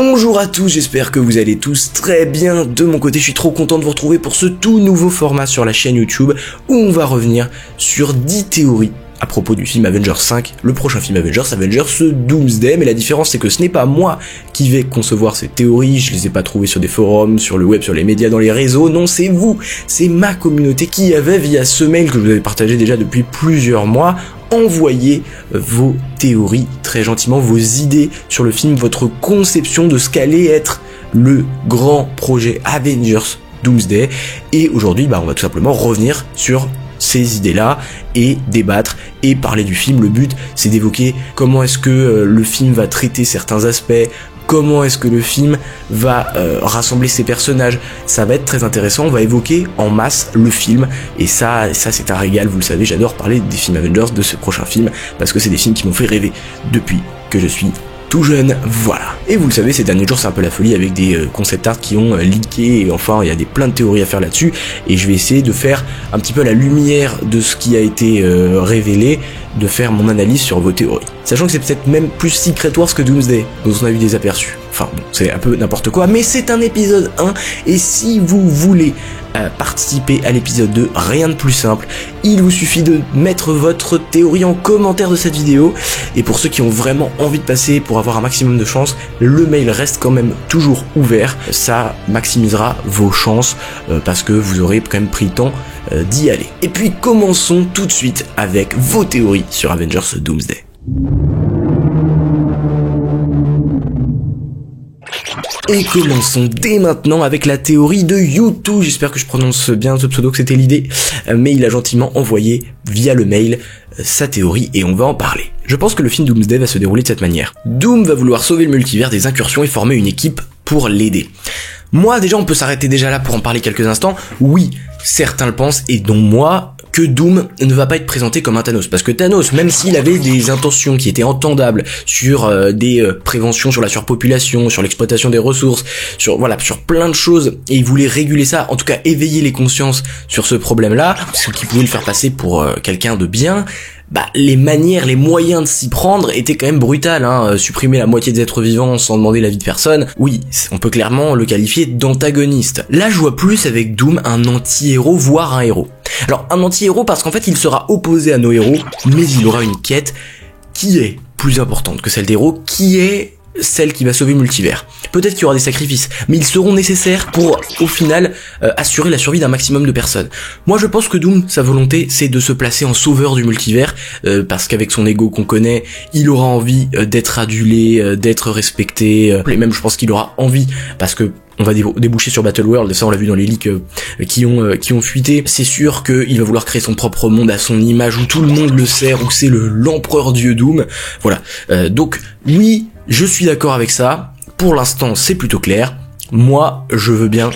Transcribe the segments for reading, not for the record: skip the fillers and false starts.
Bonjour à tous, j'espère que vous allez tous très bien. De mon côté, je suis trop content de vous retrouver pour ce tout nouveau format sur la chaîne YouTube où on va revenir sur 10 théories à propos du film Avengers 5, le prochain film Avengers Doomsday. Mais la différence, c'est que ce n'est pas moi qui vais concevoir ces théories, je les ai pas trouvées sur des forums, sur le web, sur les médias, dans les réseaux. Non, c'est vous, c'est ma communauté qui avait, via ce mail que je vous avais partagé déjà depuis plusieurs mois, envoyé vos théories très gentiment, vos idées sur le film, votre conception de ce qu'allait être le grand projet Avengers Doomsday. Et aujourd'hui, on va tout simplement revenir sur ces idées-là et débattre et parler du film. Le but, c'est d'évoquer comment est-ce que le film va traiter certains aspects, comment est-ce que le film va rassembler ses personnages. Ça va être très intéressant, on va évoquer en masse le film, et ça c'est un régal, vous le savez, j'adore parler des films Avengers, de ce prochain film, parce que c'est des films qui m'ont fait rêver depuis que je suis tout jeune, voilà. Et vous le savez, ces derniers jours, c'est un peu la folie avec des concept art qui ont leaké, et enfin, il y a plein de théories à faire là-dessus, et je vais essayer de faire un petit peu la lumière de ce qui a été révélé, de faire mon analyse sur vos théories. Sachant que c'est peut-être même plus Secret Wars que Doomsday, dont on a eu des aperçus. Enfin bon, c'est un peu n'importe quoi, mais c'est un épisode 1, et si vous voulez participer à l'épisode 2, rien de plus simple, il vous suffit de mettre votre théorie en commentaire de cette vidéo, et pour ceux qui ont vraiment envie de passer pour avoir un maximum de chance, le mail reste quand même toujours ouvert, ça maximisera vos chances, parce que vous aurez quand même pris le temps d'y aller. Et puis commençons tout de suite avec vos théories sur Avengers Doomsday. Et commençons dès maintenant avec la théorie de U2, j'espère que je prononce bien ce pseudo, que c'était l'idée, mais il a gentiment envoyé via le mail sa théorie et on va en parler. Je pense que le film Doomsday va se dérouler de cette manière. Doom va vouloir sauver le multivers des incursions et former une équipe pour l'aider. Moi déjà on peut s'arrêter déjà là pour en parler quelques instants. Oui, certains le pensent et dont moi, que Doom ne va pas être présenté comme un Thanos, parce que Thanos, même s'il avait des intentions qui étaient entendables sur des préventions sur la surpopulation, sur l'exploitation des ressources, sur plein de choses, et il voulait réguler ça, en tout cas éveiller les consciences sur ce problème-là, ce qui pouvait le faire passer pour quelqu'un de bien. Les manières, les moyens de s'y prendre étaient quand même brutales, supprimer la moitié des êtres vivants sans demander l'avis de personne, oui, on peut clairement le qualifier d'antagoniste. Là, je vois plus avec Doom un anti-héros, voire un héros. Alors, un anti-héros parce qu'en fait, il sera opposé à nos héros, mais il aura une quête qui est plus importante que celle des héros, qui est celle qui va sauver le multivers. Peut-être qu'il y aura des sacrifices, mais ils seront nécessaires pour, au final, assurer la survie d'un maximum de personnes. Moi, je pense que Doom, sa volonté, c'est de se placer en sauveur du multivers, parce qu'avec son ego qu'on connaît, il aura envie d'être adulé, d'être respecté, et même je pense qu'il aura envie, parce que on va déboucher sur Battleworld, et ça on l'a vu dans les leaks qui ont fuité. C'est sûr qu'il va vouloir créer son propre monde à son image, où tout le monde le sert, où c'est l'empereur dieu Doom. Voilà. Donc oui, je suis d'accord avec ça. Pour l'instant, c'est plutôt clair. Moi, je veux bien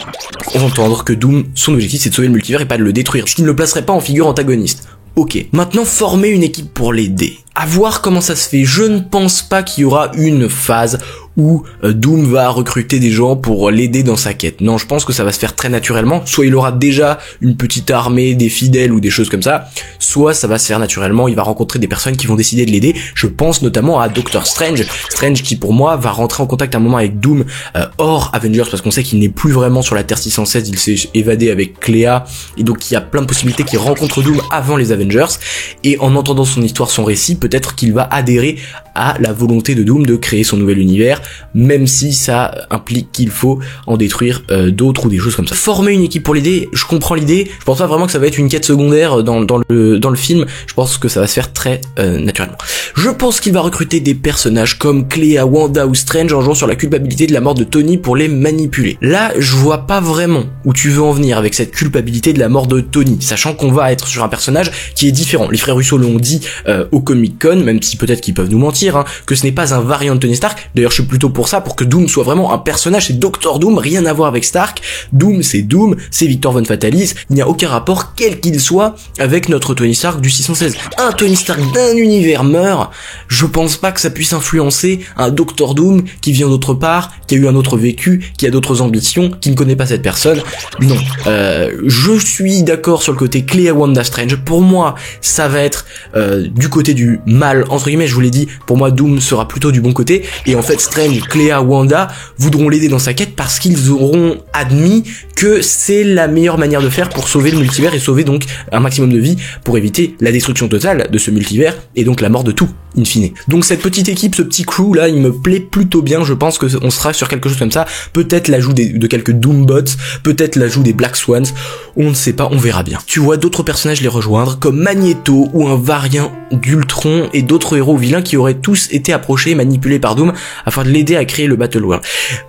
entendre que Doom, son objectif, c'est de sauver le multivers et pas de le détruire, ce qui ne le placerait pas en figure antagoniste. Ok. Maintenant, former une équipe pour l'aider. À voir comment ça se fait. Je ne pense pas qu'il y aura une phase où Doom va recruter des gens pour l'aider dans sa quête. Non, je pense que ça va se faire très naturellement. Soit il aura déjà une petite armée, des fidèles ou des choses comme ça, soit ça va se faire naturellement, il va rencontrer des personnes qui vont décider de l'aider. Je pense notamment à Doctor Strange. Strange qui pour moi va rentrer en contact un moment avec Doom hors Avengers, parce qu'on sait qu'il n'est plus vraiment sur la Terre 616, il s'est évadé avec Clea, et donc il y a plein de possibilités qu'il rencontre Doom avant les Avengers, et en entendant son histoire, son récit, peut-être qu'il va adhérer à la volonté de Doom de créer son nouvel univers, même si ça implique qu'il faut en détruire d'autres ou des choses comme ça. Former une équipe pour l'aider, je comprends l'idée, je pense pas vraiment que ça va être une quête secondaire dans le film, je pense que ça va se faire très naturellement. Je pense qu'il va recruter des personnages comme Clea, Wanda ou Strange en jouant sur la culpabilité de la mort de Tony pour les manipuler. Là, je vois pas vraiment où tu veux en venir avec cette culpabilité de la mort de Tony, sachant qu'on va être sur un personnage qui est différent. Les frères Russo l'ont dit au Comic Con, même si peut-être qu'ils peuvent nous mentir, que ce n'est pas un variant de Tony Stark. D'ailleurs, je suis plutôt pour ça, pour que Doom soit vraiment un personnage, c'est Doctor Doom, rien à voir avec Stark. Doom, c'est Victor Von Fatalis, il n'y a aucun rapport, quel qu'il soit, avec notre Tony Stark du 616. Un Tony Stark d'un univers meurt, je pense pas que ça puisse influencer un Doctor Doom qui vient d'autre part, qui a eu un autre vécu, qui a d'autres ambitions, qui ne connaît pas cette personne. Non, je suis d'accord sur le côté Clea, Wanda, Strange. Pour moi, ça va être du côté du mal, entre guillemets, je vous l'ai dit, pour moi Doom sera plutôt du bon côté, et en fait Strange Strange, Clea, Wanda voudront l'aider dans sa quête parce qu'ils auront admis que c'est la meilleure manière de faire pour sauver le multivers et sauver donc un maximum de vies pour éviter la destruction totale de ce multivers et donc la mort de tout, in fine. Donc cette petite équipe, ce petit crew là, il me plaît plutôt bien, je pense que on sera sur quelque chose comme ça, peut-être l'ajout de quelques Doombots, peut-être l'ajout des Black Swans, on ne sait pas, on verra bien. Tu vois d'autres personnages les rejoindre, comme Magneto ou un variant d'Ultron et d'autres héros vilains qui auraient tous été approchés et manipulés par Doom afin de l'aider à créer le Battle World.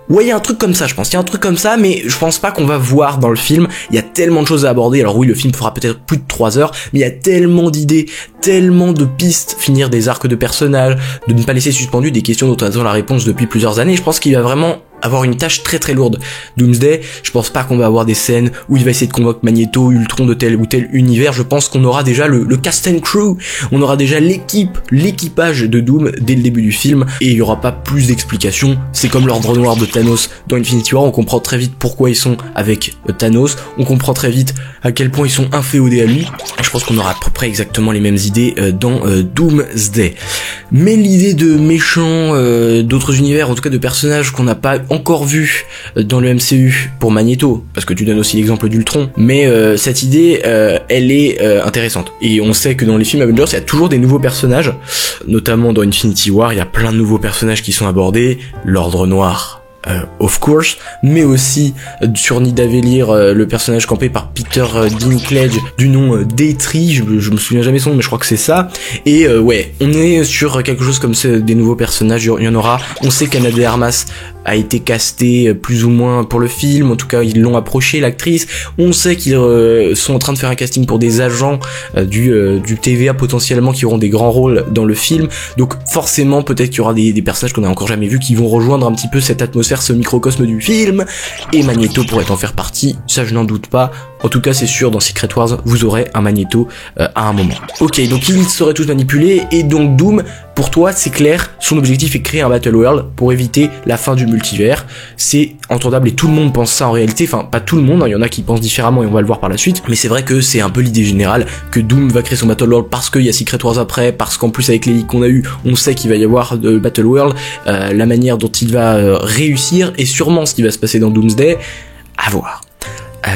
Ouais, il y a un truc comme ça, je pense, il y a un truc comme ça, mais je pense pas qu'on va voir dans le film, il y a tellement de choses à aborder, alors oui, le film fera peut-être plus de 3 heures, mais il y a tellement d'idées, tellement de pistes, finir des arcs de personnages, de ne pas laisser suspendus des questions dont on attend la réponse depuis plusieurs années, je pense qu'il va vraiment avoir une tâche très très lourde. Doomsday, je pense pas qu'on va avoir des scènes où il va essayer de convoquer Magneto, Ultron de tel ou tel univers, je pense qu'on aura déjà le cast and crew, on aura déjà l'équipage de Doom dès le début du film, et il y aura pas plus d'explications, c'est comme l'ordre noir de Thanos dans Infinity War, on comprend très vite pourquoi ils sont avec Thanos, on comprend très vite à quel point ils sont inféodés à lui, et je pense qu'on aura à peu près exactement les mêmes idées dans Doomsday. Mais l'idée de méchants d'autres univers, en tout cas de personnages qu'on n'a pas encore vu dans le MCU pour Magneto, parce que tu donnes aussi l'exemple d'Ultron, mais cette idée elle est intéressante, et on sait que dans les films Avengers il y a toujours des nouveaux personnages, notamment dans Infinity War il y a plein de nouveaux personnages qui sont abordés, l'Ordre Noir of course, mais aussi sur Nidavellir, le personnage campé par Peter Dinklage du nom d'Etri, je me souviens jamais son nom mais je crois que c'est ça, et ouais, on est sur quelque chose comme ça, des nouveaux personnages, il y en aura, on sait qu'Anna de Armas a été castée plus ou moins pour le film, en tout cas ils l'ont approché, l'actrice, on sait qu'ils sont en train de faire un casting pour des agents du TVA potentiellement qui auront des grands rôles dans le film, donc forcément peut-être qu'il y aura des personnages qu'on n'a encore jamais vus qui vont rejoindre un petit peu cette atmosphère, ce microcosme du film, et Magneto pourrait en faire partie, ça je n'en doute pas, en tout cas c'est sûr, dans Secret Wars vous aurez un Magneto à un moment. Ok, donc ils seraient tous manipulés, et donc Doom, pour toi c'est clair, son objectif est de créer un Battle World pour éviter la fin du multivers, c'est entendable et tout le monde pense ça en réalité, enfin pas tout le monde, il y en a qui pensent différemment et on va le voir par la suite, mais c'est vrai que c'est un peu l'idée générale, que Doom va créer son Battle World parce qu'il y a Secret Wars après, parce qu'en plus avec les leaks qu'on a eu, on sait qu'il va y avoir de Battle World, la manière dont il va réussir et sûrement ce qui va se passer dans Doomsday, à voir.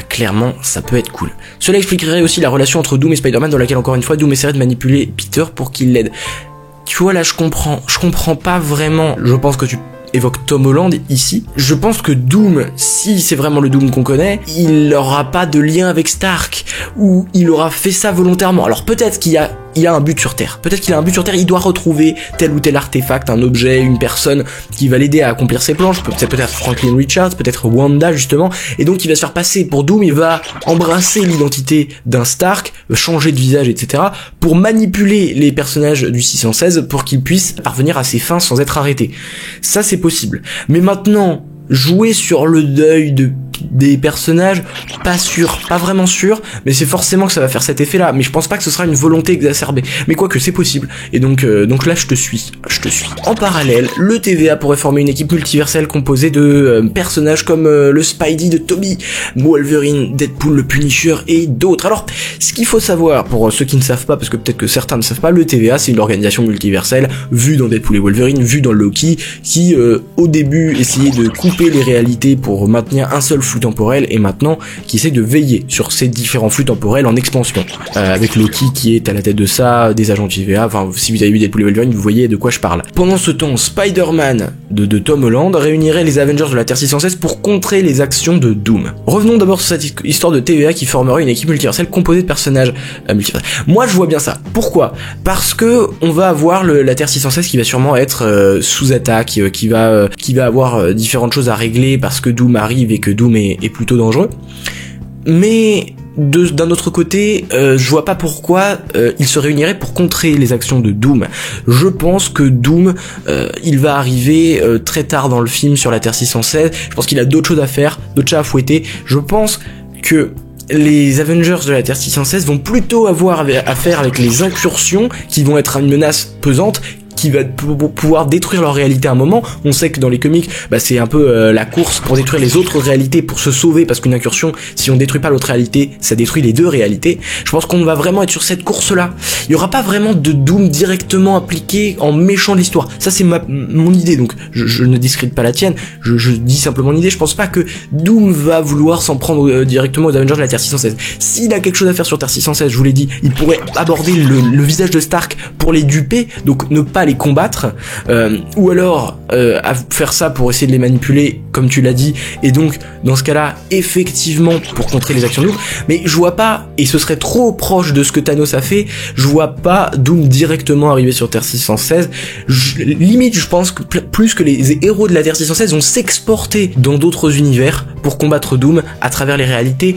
Clairement, ça peut être cool. Cela expliquerait aussi la relation entre Doom et Spider-Man dans laquelle encore une fois Doom essaierait de manipuler Peter pour qu'il l'aide. Tu vois là je comprends pas vraiment, je pense que tu évoques Tom Holland ici. Je pense que Doom, si c'est vraiment le Doom qu'on connaît, il n'aura pas de lien avec Stark, ou il aura fait ça volontairement. Alors peut-être qu'il a un but sur Terre. Peut-être qu'il a un but sur Terre, il doit retrouver tel ou tel artefact, un objet, une personne qui va l'aider à accomplir ses plans. C'est peut-être Franklin Richards, peut-être Wanda justement, et donc il va se faire passer pour Doom, il va embrasser l'identité d'un Stark, changer de visage, etc., pour manipuler les personnages du 616 pour qu'ils puissent parvenir à ses fins sans être arrêtés. Ça c'est possible. Mais maintenant, jouer sur le deuil des personnages, pas sûr, pas vraiment sûr, mais c'est forcément que ça va faire cet effet là, mais je pense pas que ce sera une volonté exacerbée, mais quoique c'est possible, et donc là je te suis. En parallèle, le TVA pourrait former une équipe multiverselle composée de personnages comme le Spidey de Tobey, Wolverine, Deadpool, le Punisher et d'autres. Alors, ce qu'il faut savoir, pour ceux qui ne savent pas, parce que peut-être que certains ne savent pas, le TVA c'est une organisation multiverselle, vue dans Deadpool et Wolverine, vue dans Loki, qui au début essayait de couper les réalités pour maintenir un seul flux temporel, et maintenant qui essaie de veiller sur ces différents flux temporels en expansion, avec Loki qui est à la tête de ça, des agents TVA, enfin si vous avez vu Deadpool et Wolverine vous voyez de quoi je parle. Pendant ce temps, Spider-Man de Tom Holland réunirait les Avengers de la Terre 616 pour contrer les actions de Doom. Revenons d'abord sur cette histoire de TVA qui formerait une équipe multiverselle composée de personnages multiversels. Moi je vois bien ça. Pourquoi ? Parce que on va avoir la Terre 616 qui va sûrement être sous attaque, qui va avoir différentes choses à régler parce que Doom arrive et que Doom est plutôt dangereux. Mais d'un autre côté, je vois pas pourquoi ils se réuniraient pour contrer les actions de Doom. Je pense que Doom, il va arriver très tard dans le film sur la Terre 616. Je pense qu'il a d'autres choses à faire, d'autres chats à fouetter. Je pense que les Avengers de la Terre 616 vont plutôt avoir à faire avec les incursions qui vont être une menace pesante qui va pouvoir détruire leur réalité à un moment. On sait que dans les comics, c'est un peu la course pour détruire les autres réalités, pour se sauver, parce qu'une incursion, si on détruit pas l'autre réalité, ça détruit les deux réalités. Je pense qu'on va vraiment être sur cette course-là. Il y aura pas vraiment de Doom directement appliqué en méchant de l'histoire. Ça, c'est mon idée, donc je ne discrédite pas la tienne, je dis simplement mon idée. Je pense pas que Doom va vouloir s'en prendre directement aux Avengers de la Terre 616. S'il a quelque chose à faire sur Terre 616, je vous l'ai dit, il pourrait aborder le visage de Stark pour les duper, donc ne pas les combattre, ou alors à faire ça pour essayer de les manipuler, comme tu l'as dit, et donc dans ce cas-là, effectivement, pour contrer les actions de Doom. Mais je vois pas, et ce serait trop proche de ce que Thanos a fait, je vois pas Doom directement arriver sur Terre 616. Limite, je pense que plus que les héros de la Terre 616 vont s'exporter dans d'autres univers pour combattre Doom à travers les réalités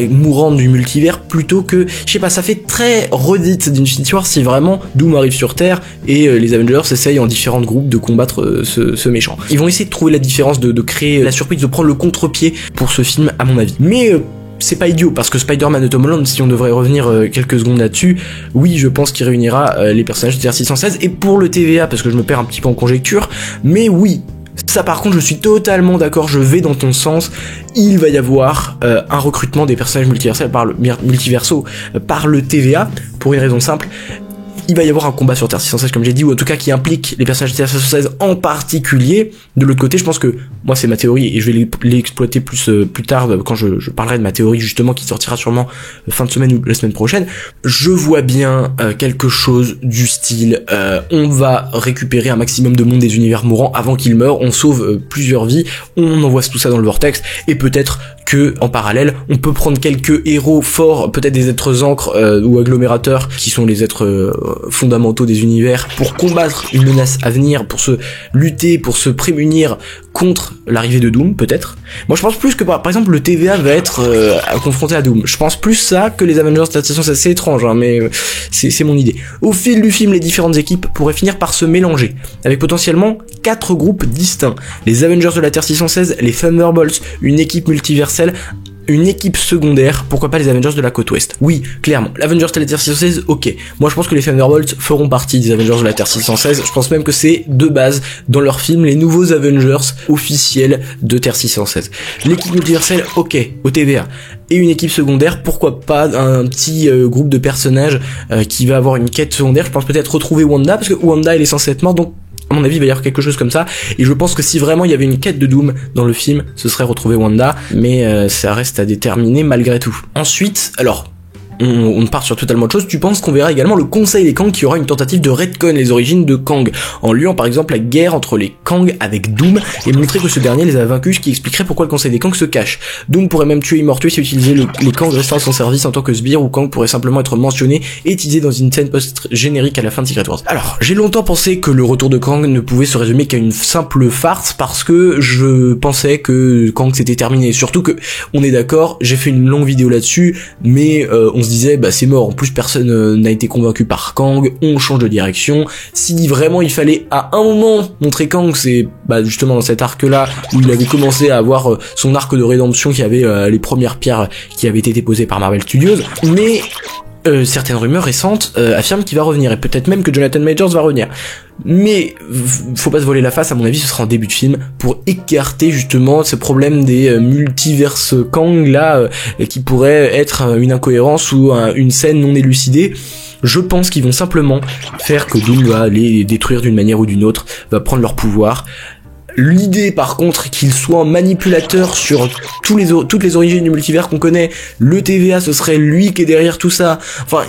mourantes du multivers, plutôt que, je sais pas, ça fait très redite d'Infinity War si vraiment Doom arrive sur Terre et les Avengers essayent en différents groupes de combattre ce méchant. Ils vont essayer de trouver la différence, de créer la surprise, de prendre le contre-pied pour ce film, à mon avis. Mais c'est pas idiot, parce que Spider-Man de Tom Holland, si on devrait revenir quelques secondes là-dessus, oui, je pense qu'il réunira les personnages de Terre 616, et pour le TVA, parce que je me perds un petit peu en conjecture, mais oui, ça par contre je suis totalement d'accord, je vais dans ton sens, il va y avoir un recrutement des personnages multiversels par le TVA, pour une raison simple. Il va y avoir un combat sur Terre 616 comme j'ai dit, ou en tout cas qui implique les personnages de Terre 616 en particulier. De l'autre côté, je pense que, moi c'est ma théorie, et je vais l'exploiter plus tard quand je parlerai de ma théorie justement qui sortira sûrement fin de semaine ou la semaine prochaine. Je vois bien quelque chose du style, on va récupérer un maximum de monde des univers mourants avant qu'ils meurent, on sauve plusieurs vies, on envoie tout ça dans le vortex, et peut-être que en parallèle, on peut prendre quelques héros forts, peut-être des êtres encres ou agglomérateurs, qui sont les êtres fondamentaux des univers, pour combattre une menace à venir, pour se lutter, pour se prémunir contre l'arrivée de Doom, peut-être. Moi je pense plus que par exemple le TVA va être confronté à Doom. Je pense plus ça que les Avengers de la station, c'est assez étrange, hein, mais c'est mon idée. Au fil du film, les différentes équipes pourraient finir par se mélanger, avec potentiellement 4 groupes distincts. Les Avengers de la Terre 616, les Thunderbolts, une équipe multiverselle, une équipe secondaire, pourquoi pas les Avengers de la côte ouest. Oui, clairement, l'Avengers de la Terre 616, ok. Moi je pense que les Thunderbolts feront partie des Avengers de la Terre 616, je pense même que c'est de base, dans leur film, les nouveaux Avengers officiels de Terre 616. L'équipe multiverselle, ok, au TVA. Et une équipe secondaire, pourquoi pas un petit groupe de personnages qui va avoir une quête secondaire. Je pense peut-être retrouver Wanda, parce que Wanda elle est censée être morte, donc à mon avis, il va y avoir quelque chose comme ça, et je pense que si vraiment il y avait une quête de Doom dans le film, ce serait retrouver Wanda, mais ça reste à déterminer malgré tout. Ensuite, alors, on part sur totalement autre chose. Tu penses qu'on verra également le Conseil des Kang qui aura une tentative de retcon les origines de Kang, en liant par exemple la guerre entre les Kang avec Doom, et montrer que ce dernier les a vaincus, ce qui expliquerait pourquoi le Conseil des Kang se cache. Doom pourrait même tuer Immortus et utiliser les Kang restant à son service en tant que sbire, ou Kang pourrait simplement être mentionné et utilisé dans une scène post-générique à la fin de Secret Wars. Alors, j'ai longtemps pensé que le retour de Kang ne pouvait se résumer qu'à une simple farce, parce que je pensais que Kang s'était terminé. Surtout que, on est d'accord, j'ai fait une longue vidéo là-dessus, mais on se disait c'est mort, en plus personne n'a été convaincu par Kang, on change de direction. Si vraiment il fallait à un moment montrer Kang, c'est justement dans cet arc là où il avait commencé à avoir son arc de rédemption, qui avait les premières pierres qui avaient été posées par Marvel Studios, mais certaines rumeurs récentes affirment qu'il va revenir, et peut-être même que Jonathan Majors va revenir. Mais faut pas se voler la face, à mon avis ce sera en début de film, pour écarter justement ce problème des multiverses Kang là, qui pourrait être une incohérence ou une scène non élucidée. Je pense qu'ils vont simplement faire que Doom va les détruire d'une manière ou d'une autre, va prendre leur pouvoir. L'idée par contre qu'il soit un manipulateur sur toutes les origines du multivers qu'on connaît, le TVA ce serait lui qui est derrière tout ça, enfin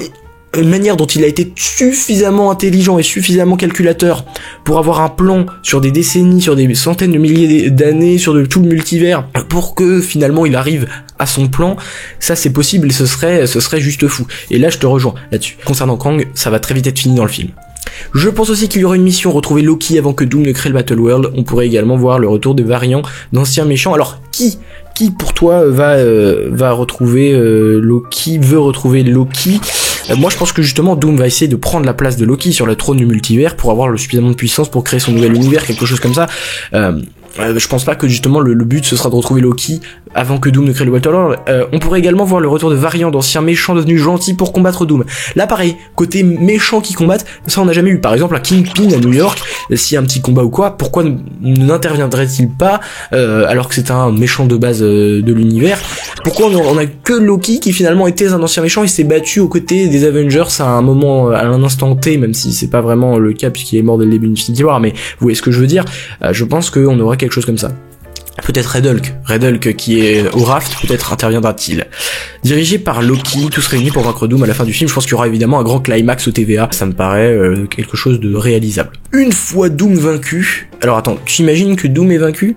une manière dont il a été suffisamment intelligent et suffisamment calculateur pour avoir un plan sur des décennies, sur des centaines de milliers d'années, sur tout le multivers, pour que finalement il arrive à son plan, ça c'est possible, et ce serait juste fou. Et là je te rejoins là-dessus. Concernant Kang, ça va très vite être fini dans le film. Je pense aussi qu'il y aura une mission, retrouver Loki avant que Doom ne crée le Battle World. On pourrait également voir le retour des variants d'anciens méchants. Alors qui pour toi va retrouver Loki, veut retrouver Loki? Moi je pense que justement Doom va essayer de prendre la place de Loki sur le trône du multivers pour avoir le suffisamment de puissance pour créer son nouvel univers, quelque chose comme ça. Je pense pas que justement le but ce sera de retrouver Loki avant que Doom ne crée le Waterlord. On pourrait également voir le retour de variants d'anciens méchants devenus gentils pour combattre Doom. Là pareil, côté méchants qui combattent, ça on n'a jamais eu. Par exemple un Kingpin à New York, s'il y a un petit combat ou quoi, pourquoi n'interviendrait-il pas alors que c'est un méchant de base de l'univers? Pourquoi on a que Loki qui finalement était un ancien méchant et s'est battu aux côtés des Avengers à un moment, à un instant T, même si c'est pas vraiment le cas puisqu'il est mort dès le début d'Infinity War, mais vous voyez ce que je veux dire. Je pense qu'on aura quelque chose comme ça. Peut-être Red Hulk qui est au raft, peut-être interviendra-t-il. Dirigé par Loki, tous réunis pour vaincre Doom à la fin du film, je pense qu'il y aura évidemment un grand climax au TVA, ça me paraît quelque chose de réalisable. Une fois Doom vaincu, alors attends, tu imagines que Doom est vaincu?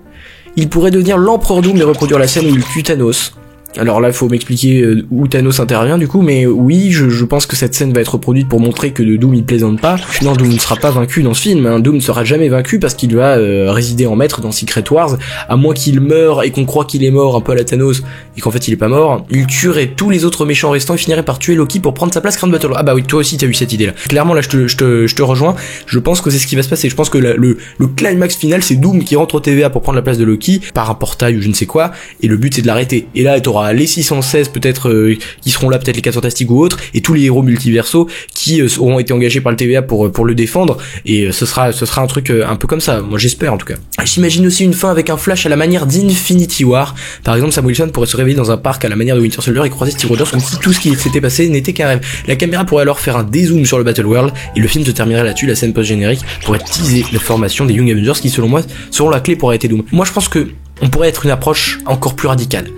Il pourrait devenir l'empereur Doom et reproduire la scène où il tue Thanos. Alors là, il faut m'expliquer où Thanos intervient du coup, mais oui, je pense que cette scène va être reproduite pour montrer que Doom il plaisante pas. Non, Doom ne sera pas vaincu dans ce film, hein. Doom ne sera jamais vaincu parce qu'il va résider en maître dans Secret Wars, à moins qu'il meure et qu'on croit qu'il est mort un peu à la Thanos, et qu'en fait il est pas mort. Il tuerait tous les autres méchants restants et finirait par tuer Loki pour prendre sa place Grand Battle. Ah bah oui, toi aussi t'as eu cette idée là. Clairement là je te rejoins, je pense que c'est ce qui va se passer. Je pense que le climax final c'est Doom qui rentre au TVA pour prendre la place de Loki, par un portail ou je ne sais quoi, et le but c'est de l'arrêter. Et là t'auras les 616 peut-être qui seront là, peut-être les 4 Fantastiques ou autres, et tous les héros multiversaux qui auront été engagés par le TVA pour le défendre, et ce sera un truc un peu comme ça, moi j'espère en tout cas. J'imagine aussi une fin avec un Flash à la manière d'Infinity War. Par exemple, Sam Wilson pourrait se réveiller dans un parc à la manière de Winter Soldier et croiser Steve Rogers comme si tout ce qui s'était passé n'était qu'un rêve. La caméra pourrait alors faire un dézoom sur le Battle World et le film se terminerait là-dessus. La scène post-générique pourrait teaser la formation des Young Avengers qui, selon moi, seront la clé pour arrêter Doom. Moi je pense que on pourrait être une approche encore plus radicale.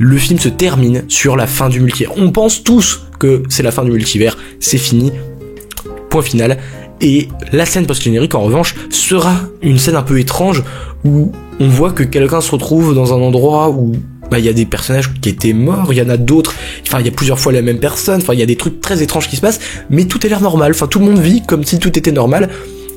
Le film se termine sur la fin du multivers. On pense tous que c'est la fin du multivers, c'est fini, point final. Et la scène post-générique, en revanche, sera une scène un peu étrange où on voit que quelqu'un se retrouve dans un endroit où il y a des personnages qui étaient morts, il y en a d'autres, enfin il y a plusieurs fois la même personne, enfin il y a des trucs très étranges qui se passent, mais tout a l'air normal, enfin tout le monde vit comme si tout était normal.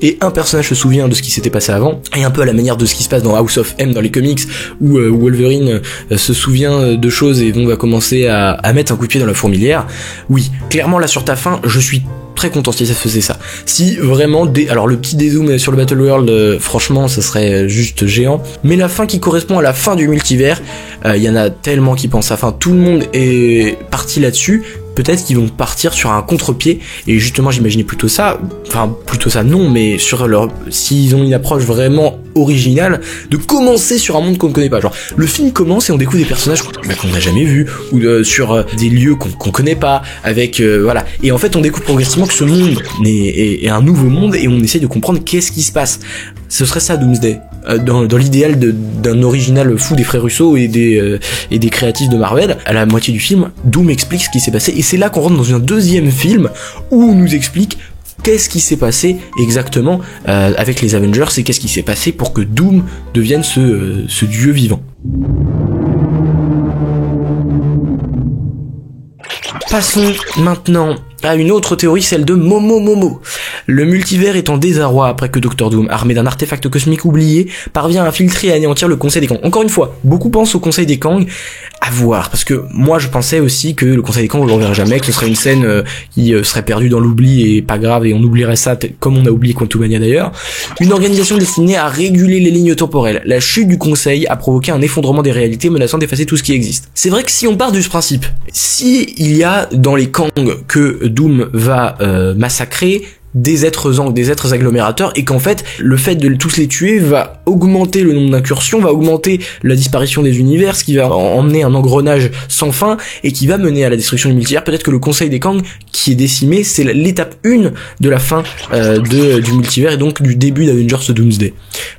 Et un personnage se souvient de ce qui s'était passé avant, et un peu à la manière de ce qui se passe dans House of M dans les comics, où Wolverine se souvient de choses et va commencer à mettre un coup de pied dans la fourmilière. Oui, clairement là sur ta fin, je suis très content si ça faisait ça. Si vraiment, alors le petit dézoom sur le Battle World, franchement ça serait juste géant, mais la fin qui correspond à la fin du multivers, il y en a tellement qui pensent, enfin tout le monde est parti là-dessus. Peut-être qu'ils vont partir sur un contre-pied, et justement j'imaginais plutôt ça non, mais sur s'ils ont une approche vraiment originale, de commencer sur un monde qu'on ne connaît pas. Genre, le film commence et on découvre des personnages qu'on n'a jamais vus, ou sur des lieux qu'on connaît pas, avec voilà. Et en fait on découvre progressivement que ce monde est un nouveau monde, et on essaye de comprendre qu'est-ce qui se passe. Ce serait ça Doomsday, dans l'idéal d'un original fou des frères Russo et des créatifs de Marvel. À la moitié du film, Doom explique ce qui s'est passé, et c'est là qu'on rentre dans un deuxième film où on nous explique qu'est-ce qui s'est passé exactement avec les Avengers, et qu'est-ce qui s'est passé pour que Doom devienne ce dieu vivant. Passons maintenant à une autre théorie, celle de Momo. Le multivers est en désarroi après que Dr Doom, armé d'un artefact cosmique oublié, parvient à infiltrer et à anéantir le Conseil des Kang. Encore une fois, beaucoup pensent au Conseil des Kang, à voir, parce que moi je pensais aussi que le Conseil des Kang on le reverrait jamais, que ce serait une scène qui serait perdue dans l'oubli et pas grave, et on oublierait ça comme on a oublié Quantumania d'ailleurs. Une organisation destinée à réguler les lignes temporelles. La chute du Conseil a provoqué un effondrement des réalités menaçant d'effacer tout ce qui existe. C'est vrai que si on part de ce principe, si il y a dans les Kang que Doom va massacrer des êtres agglomérateurs, et qu'en fait le fait de tous les tuer va augmenter le nombre d'incursions, va augmenter la disparition des univers, ce qui va emmener un engrenage sans fin et qui va mener à la destruction du multivers. Peut-être que le Conseil des Kang qui est décimé, c'est l'étape 1 de la fin du multivers, et donc du début d'Avengers Doomsday.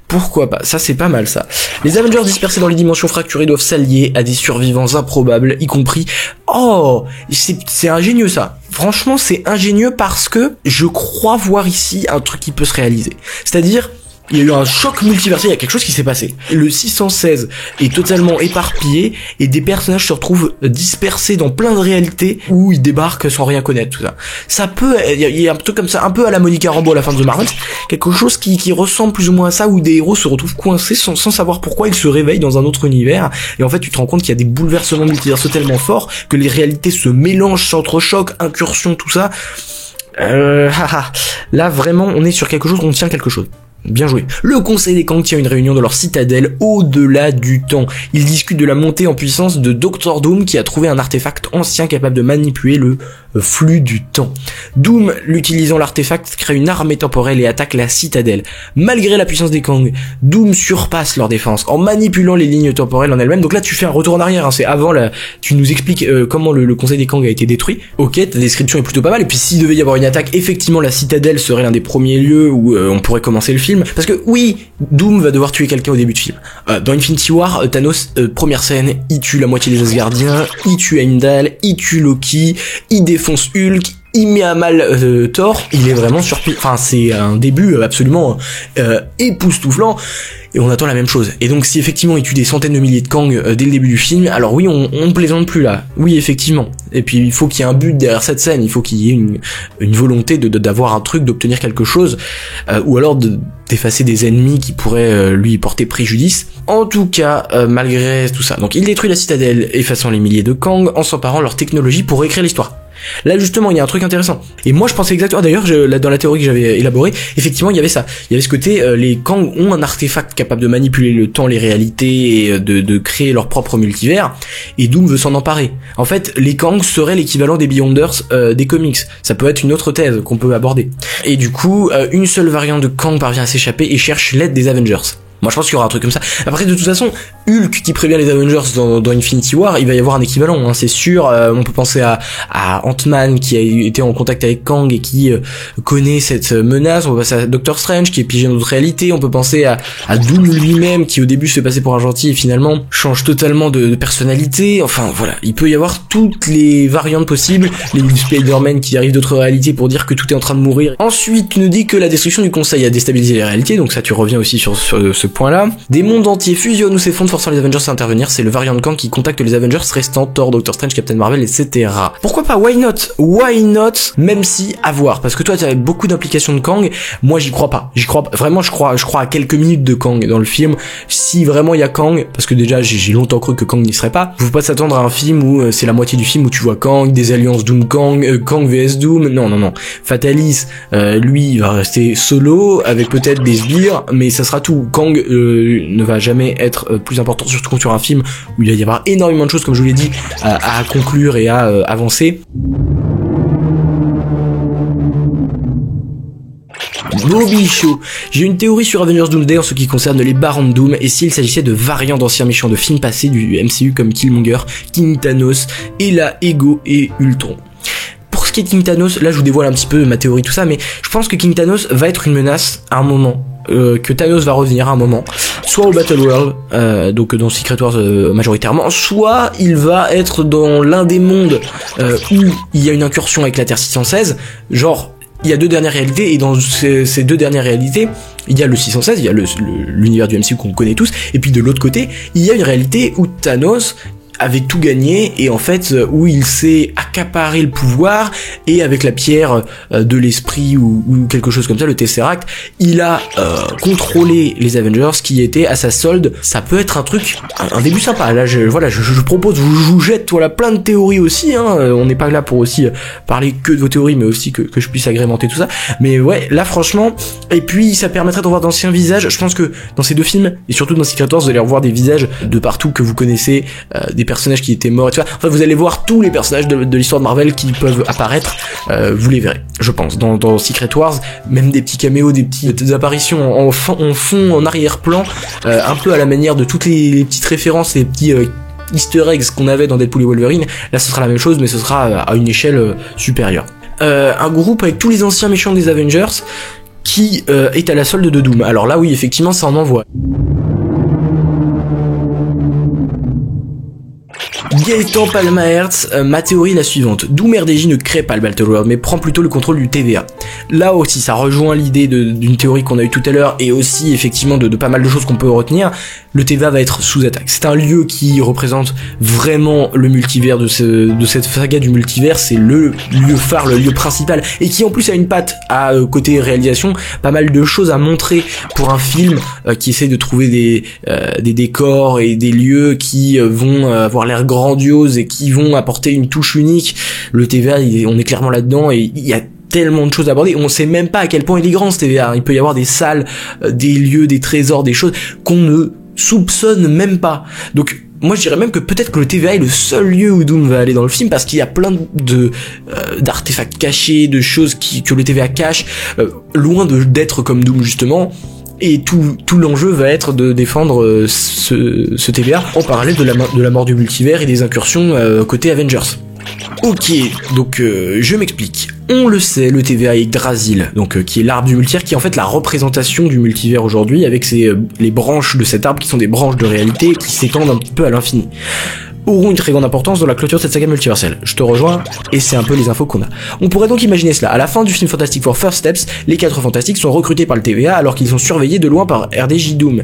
Pourquoi pas? Ça c'est pas mal ça. Les Avengers dispersés dans les dimensions fracturées doivent s'allier à des survivants improbables, y compris... Oh, c'est ingénieux ça. Franchement c'est ingénieux, parce que je crois voir ici un truc qui peut se réaliser. C'est-à-dire, il y a eu un choc multiversel, il y a quelque chose qui s'est passé. Le 616 est totalement éparpillé, et des personnages se retrouvent dispersés dans plein de réalités où ils débarquent sans rien connaître, tout ça. Ça peut, il y a un truc comme ça, un peu à la Monica Rambeau à la fin de The Marvels, quelque chose qui ressemble plus ou moins à ça, où des héros se retrouvent coincés sans savoir pourquoi, ils se réveillent dans un autre univers, et en fait tu te rends compte qu'il y a des bouleversements multiversels tellement forts que les réalités se mélangent, s'entrechoquent, incursions, tout ça. Là vraiment on est sur quelque chose, on tient quelque chose. Bien joué. Le conseil des Kang tient une réunion dans leur citadelle au-delà du temps. Ils discutent de la montée en puissance de Dr Doom qui a trouvé un artefact ancien capable de manipuler le flux du temps. Doom, l'utilisant l'artefact, crée une armée temporelle et attaque la citadelle. Malgré la puissance des Kang, Doom surpasse leur défense en manipulant les lignes temporelles en elles-mêmes. Donc là tu fais un retour en arrière, hein. C'est avant là, tu nous expliques comment le conseil des Kang a été détruit. Ok, ta description est plutôt pas mal. Et puis s'il devait y avoir une attaque, effectivement la citadelle serait l'un des premiers lieux où on pourrait commencer le film. Parce que oui, Doom va devoir tuer quelqu'un au début de film. Dans Infinity War, Thanos, première scène, il tue la moitié des Asgardiens, il tue Heimdall, il tue Loki, il défonce Hulk, il met à mal Thor. Il est vraiment surpris. Enfin, c'est un début absolument époustouflant. Et on attend la même chose. Et donc si effectivement il tue des centaines de milliers de Kang dès le début du film, alors oui, on plaisante plus là. Oui, effectivement. Et puis il faut qu'il y ait un but derrière cette scène, il faut qu'il y ait une volonté d'avoir un truc, d'obtenir quelque chose, ou alors d'effacer des ennemis qui pourraient lui porter préjudice. En tout cas, malgré tout ça. Donc il détruit la citadelle, effaçant les milliers de Kang, en s'emparant leur technologie pour réécrire l'histoire. Là justement il y a un truc intéressant, et moi je pensais exactement, d'ailleurs dans la théorie que j'avais élaborée, effectivement il y avait ça, il y avait ce côté, les Kang ont un artefact capable de manipuler le temps, les réalités, et de créer leur propre multivers, et Doom veut s'en emparer. En fait les Kang seraient l'équivalent des Beyonders des comics, ça peut être une autre thèse qu'on peut aborder, et du coup une seule variante de Kang parvient à s'échapper et cherche l'aide des Avengers. Moi je pense qu'il y aura un truc comme ça. Après de toute façon, Hulk qui prévient les Avengers dans Infinity War, il va y avoir un équivalent, hein, c'est sûr. On peut penser à Ant-Man qui a été en contact avec Kang et qui connaît cette menace. On peut penser à Doctor Strange qui est piégé dans notre réalité. On peut penser à Doom lui-même qui au début se fait passer pour un gentil et finalement change totalement de personnalité. Enfin voilà, il peut y avoir toutes les variantes possibles. Les Spider-Man qui arrivent d'autres réalités pour dire que tout est en train de mourir. Ensuite tu nous dis que la destruction du Conseil a déstabilisé les réalités, donc ça tu reviens aussi sur ce point-là. Des mondes entiers fusionnent ou s'effondrent, forçant les Avengers à intervenir. C'est le variant de Kang qui contacte les Avengers restants, Thor, Doctor Strange, Captain Marvel, etc. Pourquoi pas? Why not? Même si, à voir. Parce que toi, tu avais beaucoup d'implications de Kang. Moi, j'y crois pas. Vraiment, je crois à quelques minutes de Kang dans le film. Si vraiment il y a Kang, parce que déjà, j'ai longtemps cru que Kang n'y serait pas. Faut pas s'attendre à un film où c'est la moitié du film où tu vois Kang, des alliances Doom Kang, Kang vs Doom. Non. Fatalis, lui, il va rester solo, avec peut-être des sbires, mais ça sera tout. Kang ne va jamais être plus important, surtout sur un film où il va y avoir énormément de choses, comme je vous l'ai dit, à conclure et à avancer. Bobichot. J'ai une théorie sur Avengers Doomsday en ce qui concerne les Barons de Doom et s'il s'agissait de variants d'anciens méchants de films passés du MCU comme Killmonger, King Thanos, Ella, Ego et Ultron. Pour ce qui est de King Thanos, là je vous dévoile un petit peu ma théorie tout ça, mais je pense que King Thanos va être une menace à un moment. Que Thanos va revenir à un moment, soit au Battle World, donc dans Secret Wars majoritairement, soit il va être dans l'un des mondes où il y a une incursion avec la Terre 616, genre il y a deux dernières réalités, et dans ces deux dernières réalités, il y a le 616, il y a l'univers du MCU qu'on connaît tous, et puis de l'autre côté, il y a une réalité où Thanos avait tout gagné, et en fait où il s'est accaparé le pouvoir, et avec la pierre de l'esprit ou quelque chose comme ça, le Tesseract, il a contrôlé les Avengers qui étaient à sa solde. Ça peut être un truc, un début sympa. Là je propose, je vous jette plein de théories aussi, hein. On n'est pas là pour aussi parler que de vos théories, mais aussi que je puisse agrémenter tout ça, mais ouais, là franchement, et puis ça permettrait de revoir d'anciens visages. Je pense que dans ces deux films, et surtout dans Secret Wars, vous allez revoir des visages de partout que vous connaissez, des personnages qui étaient morts, et tout ça. Enfin, vous allez voir tous les personnages de l'histoire de Marvel qui peuvent apparaître, vous les verrez, je pense, dans Secret Wars, même des petits caméos, des petites apparitions en fond, en arrière-plan, un peu à la manière de toutes les petites références, les petits easter eggs qu'on avait dans Deadpool et Wolverine. Là ce sera la même chose, mais ce sera à une échelle supérieure. Un groupe avec tous les anciens méchants des Avengers qui est à la solde de Doom. Alors là oui, effectivement, ça en envoie. Gaëtan Palmaertz, ma théorie est la suivante. Doom RDJ ne crée pas le Battle World, mais prend plutôt le contrôle du TVA. Là aussi, ça rejoint l'idée d'une théorie qu'on a eue tout à l'heure, et aussi effectivement de pas mal de choses qu'on peut retenir. Le TVA va être sous attaque. C'est un lieu qui représente vraiment le multivers de cette saga du multivers. C'est le lieu phare, le lieu principal, et qui en plus a une patte à côté réalisation, pas mal de choses à montrer pour un film qui essaie de trouver des décors et des lieux qui vont avoir l'air grandiose et qui vont apporter une touche unique. Le TVA, on est clairement là-dedans, et il y a tellement de choses à aborder. On sait même pas à quel point il est grand ce TVA. Il peut y avoir des salles, des lieux, des trésors, des choses qu'on ne soupçonne même pas. Donc moi je dirais même que peut-être que le TVA est le seul lieu où Doom va aller dans le film, parce qu'il y a plein de d'artefacts cachés, de choses que le TVA cache, loin d'être comme Doom justement. Et tout l'enjeu va être de défendre ce TVA en parallèle de la mort du multivers et des incursions côté Avengers. Ok, donc je m'explique. On le sait, le TVA Yggdrasil, donc qui est l'arbre du multivers, qui est en fait la représentation du multivers aujourd'hui, avec les branches de cet arbre qui sont des branches de réalité qui s'étendent un petit peu à l'infini, auront une très grande importance dans la clôture de cette saga multiverselle. Je te rejoins, et c'est un peu les infos qu'on a. On pourrait donc imaginer cela. À la fin du film Fantastic Four First Steps, les 4 fantastiques sont recrutés par le TVA alors qu'ils sont surveillés de loin par RDJ Doom.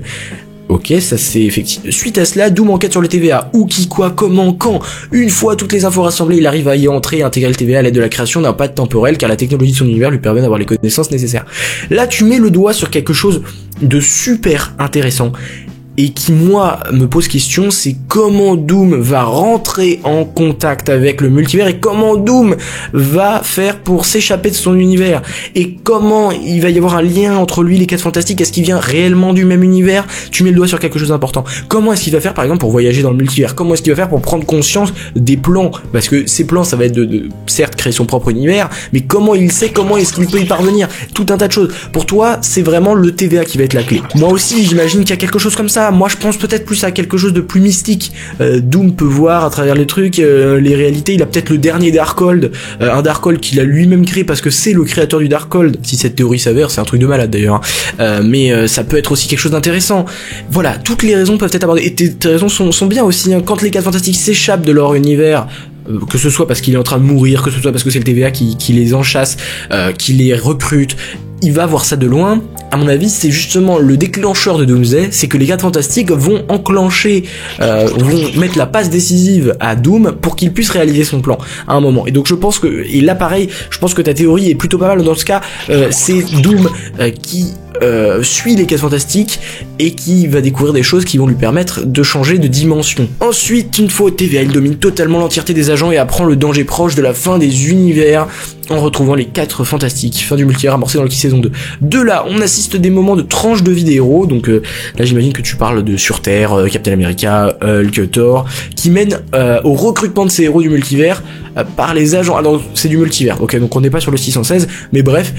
Ok, ça c'est effectif. Suite à cela, Doom enquête sur le TVA. Où, qui, quoi, comment, quand. Une fois toutes les infos rassemblées, il arrive à y entrer et intégrer le TVA à l'aide de la création d'un pad temporel, car la technologie de son univers lui permet d'avoir les connaissances nécessaires. Là, tu mets le doigt sur quelque chose de super intéressant. Et qui, moi, me pose question, c'est comment Doom va rentrer en contact avec le multivers et comment Doom va faire pour s'échapper de son univers, et comment il va y avoir un lien entre lui et les 4 fantastiques. Est-ce qu'il vient réellement du même univers? Tu mets le doigt sur quelque chose d'important. Comment est-ce qu'il va faire, par exemple, pour voyager dans le multivers? Comment est-ce qu'il va faire pour prendre conscience des plans? Parce que ces plans, ça va être de certes créer son propre univers, mais comment il sait, comment est-ce qu'il peut y parvenir? Tout un tas de choses. Pour toi, c'est vraiment le TVA qui va être la clé. Moi aussi, j'imagine qu'il y a quelque chose comme ça. Moi, je pense peut-être plus à quelque chose de plus mystique. Doom peut voir à travers les trucs, les réalités. Il a peut-être le dernier Darkhold, un Darkhold qu'il a lui-même créé parce que c'est le créateur du Darkhold. Si cette théorie s'avère, c'est un truc de malade d'ailleurs. Mais ça peut être aussi quelque chose d'intéressant. Voilà, toutes les raisons peuvent être abordées. Et tes raisons sont bien aussi. Hein. Quand les 4 fantastiques s'échappent de leur univers, que ce soit parce qu'il est en train de mourir, que ce soit parce que c'est le TVA qui les enchasse, qui les recrute, il va voir ça de loin. À mon avis, c'est justement le déclencheur de Doomsday, c'est que les 4 fantastiques vont enclencher, vont mettre la passe décisive à Doom pour qu'il puisse réaliser son plan à un moment. Et donc je pense que, et là pareil, je pense que ta théorie est plutôt pas mal dans ce cas. C'est Doom qui suit les 4 fantastiques et qui va découvrir des choses qui vont lui permettre de changer de dimension. Ensuite, une fois au TVA, il domine totalement l'entièreté des agents et apprend le danger proche de la fin des univers en retrouvant les 4 fantastiques. Fin du multivers amorcé dans le saison 2. De là, on assiste des moments de tranches de vie des héros. Donc là, j'imagine que tu parles de Sur Terre, Captain America, Hulk, Thor, qui mènent au recrutement de ces héros du multivers par les agents. Alors, c'est du multivers, ok, donc on n'est pas sur le 616, mais bref,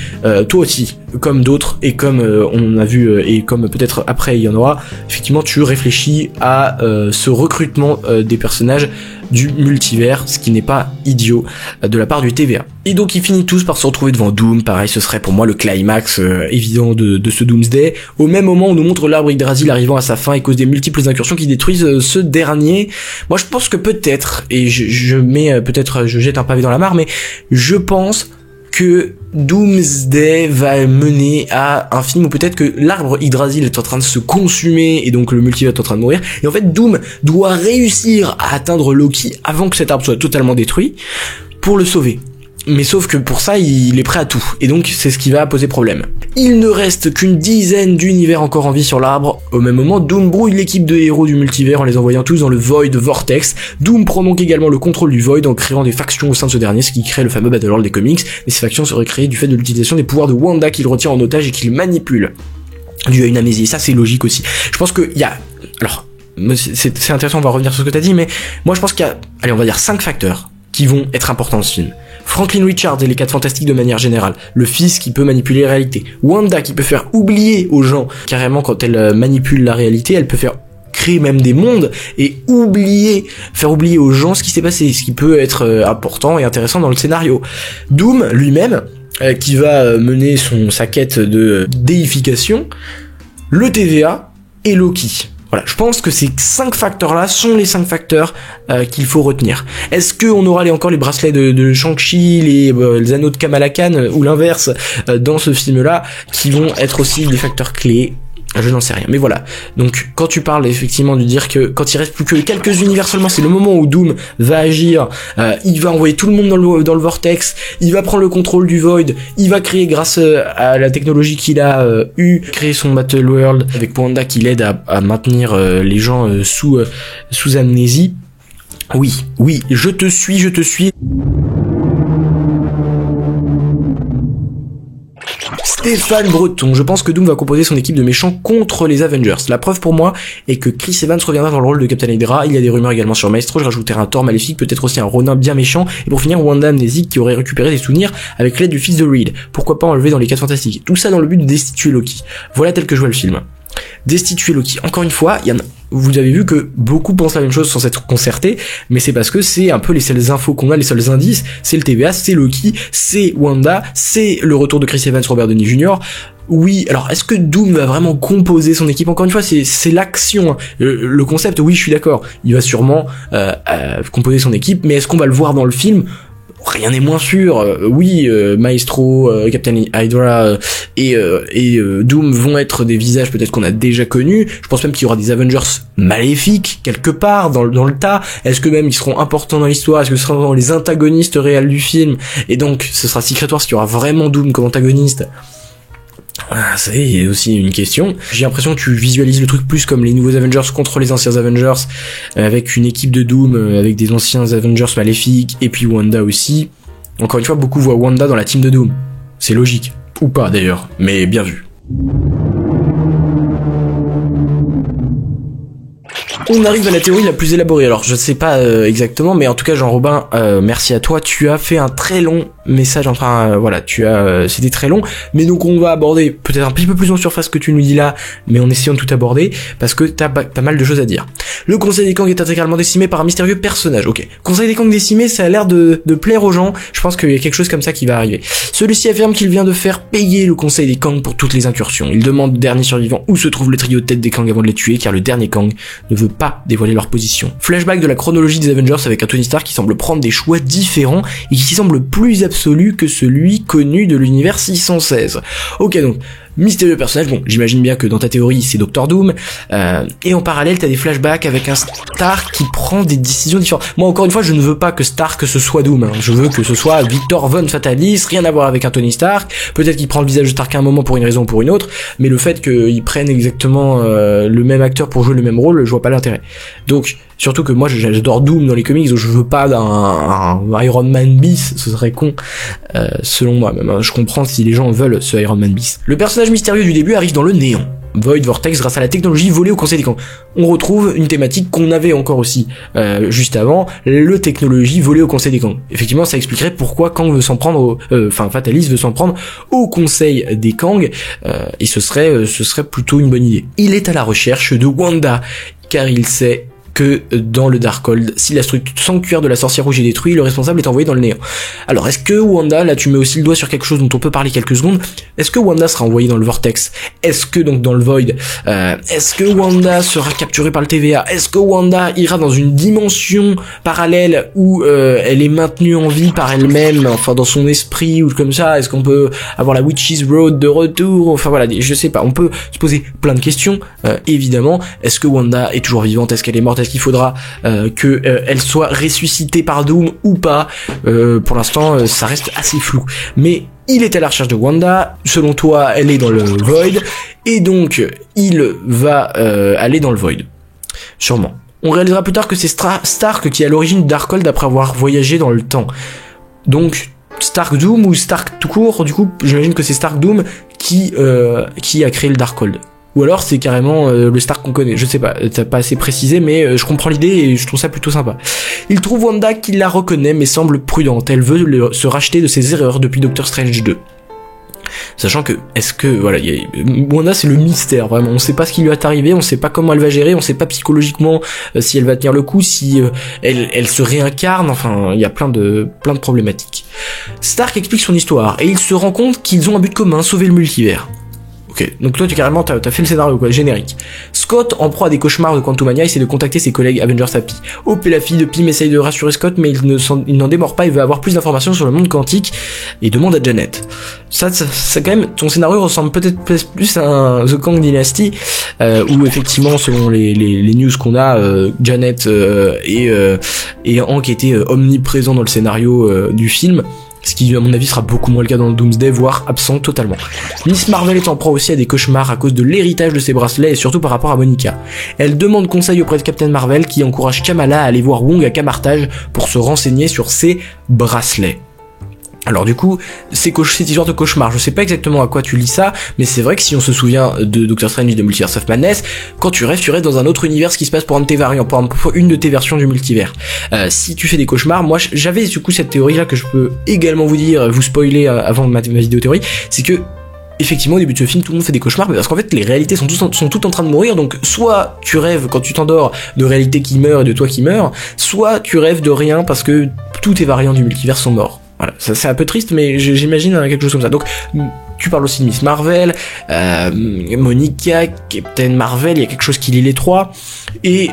toi aussi, comme d'autres, et comme on a vu, et comme peut-être après il y en aura, effectivement, tu réfléchis à ce recrutement des personnages du multivers, ce qui n'est pas idiot de la part du TVA. Et donc ils finissent tous par se retrouver devant Doom. Pareil, ce serait pour moi le climax évident de ce Doomsday. Au même moment, on nous montre l'arbre Yggdrasil arrivant à sa fin et cause des multiples incursions qui détruisent ce dernier. Moi, je pense que peut-être, et je mets peut-être, je jette un pavé dans la mare, mais je pense que Doomsday va mener à un film où peut-être que l'arbre Yggdrasil est en train de se consumer et donc le multivers est en train de mourir, et en fait Doom doit réussir à atteindre Loki avant que cet arbre soit totalement détruit pour le sauver. Mais sauf que pour ça, il est prêt à tout. Et donc, c'est ce qui va poser problème. Il ne reste qu'une dizaine d'univers encore en vie sur l'arbre. Au même moment, Doom brouille l'équipe de héros du multivers en les envoyant tous dans le Void Vortex. Doom prend donc également le contrôle du Void en créant des factions au sein de ce dernier, ce qui crée le fameux Battleworld des comics. Et ces factions seraient créées du fait de l'utilisation des pouvoirs de Wanda qu'il retient en otage et qu'il manipule. Dû à une amnésie. Et ça, c'est logique aussi. Je pense qu'il y a... Alors, c'est intéressant, on va revenir sur ce que t'as dit, mais moi, je pense qu'il y a... Allez, on va dire 5 facteurs qui vont être importants dans ce film. Franklin Richards et les 4 fantastiques de manière générale, le fils qui peut manipuler la réalité, Wanda qui peut faire oublier aux gens, carrément quand elle manipule la réalité, elle peut faire créer même des mondes et faire oublier aux gens ce qui s'est passé, ce qui peut être important et intéressant dans le scénario. Doom lui-même, qui va mener sa quête de déification, le TVA et Loki. Voilà, je pense que ces 5 facteurs-là sont les 5 facteurs qu'il faut retenir. Est-ce qu'on aura encore les bracelets de Shang-Chi, les anneaux de Kamala Khan, ou l'inverse, dans ce film-là, qui vont être aussi des facteurs clés? Je n'en sais rien, mais voilà. Donc, quand tu parles effectivement de dire que quand il reste plus que quelques univers seulement, c'est le moment où Doom va agir, il va envoyer tout le monde dans le vortex, il va prendre le contrôle du Void, il va créer grâce à la technologie qu'il a créer son Battle World avec Wanda qui l'aide à maintenir les gens sous amnésie. Oui, je te suis. Stéphane Breton, je pense que Doom va composer son équipe de méchants contre les Avengers. La preuve pour moi est que Chris Evans reviendra dans le rôle de Captain Hydra. Il y a des rumeurs également sur Maestro, je rajouterai un Thor maléfique, peut-être aussi un Ronin bien méchant, et pour finir Wanda amnésique qui aurait récupéré des souvenirs avec l'aide du fils de Reed. Pourquoi pas enlever dans les 4 fantastiques. Tout ça dans le but de destituer Loki. Voilà tel que je vois le film. Destituer Loki. Encore une fois, vous avez vu que beaucoup pensent la même chose sans s'être concertés, mais c'est parce que c'est un peu les seules infos qu'on a, les seuls indices. C'est le TVA, c'est Loki, c'est Wanda, c'est le retour de Chris Evans, Robert Downey Jr. Oui, alors est-ce que Doom va vraiment composer son équipe? Encore une fois, c'est l'action. Le concept, oui, je suis d'accord. Il va sûrement composer son équipe, mais est-ce qu'on va le voir dans le film? Rien n'est moins sûr. Oui, Maestro, Captain Hydra et Doom vont être des visages peut-être qu'on a déjà connus. Je pense même qu'il y aura des Avengers maléfiques quelque part dans le tas. Est-ce que même ils seront importants dans l'histoire? Est-ce que ce seront les antagonistes réels du film? Et donc ce sera Secret Wars qui aura vraiment Doom comme antagoniste. Ah, ça y est, aussi une question. J'ai l'impression que tu visualises le truc plus comme les nouveaux Avengers contre les anciens Avengers, avec une équipe de Doom, avec des anciens Avengers maléfiques, et puis Wanda aussi. Encore une fois, beaucoup voient Wanda dans la team de Doom. C'est logique. Ou pas d'ailleurs, mais bien vu. On arrive à la théorie la plus élaborée. Alors je sais pas exactement, mais en tout cas Jean-Robin, merci à toi. Tu as fait un très long message, enfin voilà, c'était très long, mais donc on va aborder peut-être un petit peu plus en surface que tu nous dis là, mais en essayant de tout aborder, parce que t'as pas mal de choses à dire. Le Conseil des Kangs est intégralement décimé par un mystérieux personnage. Ok, Conseil des Kangs décimé, ça a l'air de plaire aux gens. Je pense qu'il y a quelque chose comme ça qui va arriver. Celui-ci affirme qu'il vient de faire payer le Conseil des Kangs pour toutes les incursions. Il demande au dernier survivant où se trouve le trio de tête des Kangs avant de les tuer, car le dernier Kang ne veut pas dévoiler leur position. Flashback de la chronologie des Avengers avec un Tony Stark qui semble prendre des choix différents et qui semble plus absolu que celui connu de l'univers 616. Ok, donc mystérieux personnage, bon, j'imagine bien que dans ta théorie c'est Doctor Doom, et en parallèle t'as des flashbacks avec un Stark qui prend des décisions différentes. Moi encore une fois je ne veux pas que Stark ce soit Doom, hein. Je veux que ce soit Victor Von Fatalis, rien à voir avec un Tony Stark, peut-être qu'il prend le visage de Stark à un moment pour une raison ou pour une autre, mais le fait qu'ils prennent exactement le même acteur pour jouer le même rôle, je vois pas l'intérêt. Donc surtout que moi j'adore Doom dans les comics, donc je veux pas d'un Iron Man bis, ce serait con, selon moi même, hein. Je comprends si les gens veulent ce Iron Man bis. Le personnage mystérieux du début arrive dans le néant. Void Vortex grâce à la technologie volée au Conseil des Kangs. On retrouve une thématique qu'on avait encore aussi juste avant, le technologie volée au Conseil des Kangs. Effectivement, ça expliquerait pourquoi Kang veut s'en prendre Fatalis veut s'en prendre au Conseil des Kangs, et ce serait plutôt une bonne idée. Il est à la recherche de Wanda, car il sait que dans le Darkhold, si la structure sanctuaire de la sorcière rouge est détruite, le responsable est envoyé dans le néant. Alors est-ce que Wanda, là tu mets aussi le doigt sur quelque chose dont on peut parler quelques secondes, est-ce que Wanda sera envoyée dans le Vortex? Est-ce que donc dans le Void, est-ce que Wanda sera capturée par le TVA? Est-ce que Wanda ira dans une dimension parallèle où elle est maintenue en vie par elle-même, enfin dans son esprit ou comme ça? Est-ce qu'on peut avoir la Witch's Road de retour? Enfin voilà, je sais pas, on peut se poser plein de questions, évidemment. Est-ce que Wanda est toujours vivante? Est-ce qu'elle est morte? Est-ce qu'il faudra que elle soit ressuscitée par Doom ou pas? Pour l'instant, ça reste assez flou. Mais il est à la recherche de Wanda. Selon toi, elle est dans le Void, et donc il va aller dans le Void. Sûrement. On réalisera plus tard que c'est Stark qui est à l'origine de Darkhold après avoir voyagé dans le temps. Donc Stark Doom ou Stark tout court. Du coup, j'imagine que c'est Stark Doom qui a créé le Darkhold. Ou alors c'est carrément le Stark qu'on connaît, je sais pas, t'as pas assez précisé, mais je comprends l'idée et je trouve ça plutôt sympa. Il trouve Wanda qui la reconnaît mais semble prudente, elle veut se racheter de ses erreurs depuis Doctor Strange 2. Sachant que, est-ce que, voilà, Wanda c'est le mystère, vraiment, on sait pas ce qui lui est arrivé, on sait pas comment elle va gérer, on sait pas psychologiquement si elle va tenir le coup, si elle se réincarne, enfin, il y a plein de problématiques. Stark explique son histoire, et il se rend compte qu'ils ont un but commun, sauver le multivers. Ok, donc toi t'as fait le scénario quoi, générique. Scott, en proie à des cauchemars de Quantumania, essaie de contacter ses collègues Avengers Happy. Hope et la fille de Pym essayent de rassurer Scott, mais il n'en démord pas et veut avoir plus d'informations sur le monde quantique et demande à Janet. Ça quand même, ton scénario ressemble peut-être plus à un The Kang Dynasty, où effectivement selon les news qu'on a, Janet et Hank étaient omniprésents dans le scénario du film. Ce qui, à mon avis, sera beaucoup moins le cas dans le Doomsday, voire absent totalement. Miss Marvel est en proie aussi à des cauchemars à cause de l'héritage de ses bracelets et surtout par rapport à Monica. Elle demande conseil auprès de Captain Marvel qui encourage Kamala à aller voir Wong à Camartage pour se renseigner sur ses bracelets. Alors du coup, cette histoire de cauchemar, je sais pas exactement à quoi tu lis ça, mais c'est vrai que si on se souvient de Doctor Strange de Multiverse of Madness, quand tu rêves dans un autre univers, ce qui se passe pour un de tes variants, pour une de tes versions du multivers. Si tu fais des cauchemars, moi j'avais du coup cette théorie là que je peux également vous dire, vous spoiler avant ma vidéo théorie, c'est que effectivement au début de ce film tout le monde fait des cauchemars, mais parce qu'en fait les réalités sont toutes en train de mourir, donc soit tu rêves quand tu t'endors de réalités qui meurent et de toi qui meurs, soit tu rêves de rien parce que tous tes variants du multivers sont morts. Voilà, ça c'est un peu triste, mais j'imagine quelque chose comme ça. Donc, tu parles aussi de Miss Marvel, Monica, Captain Marvel, il y a quelque chose qui lie les trois, et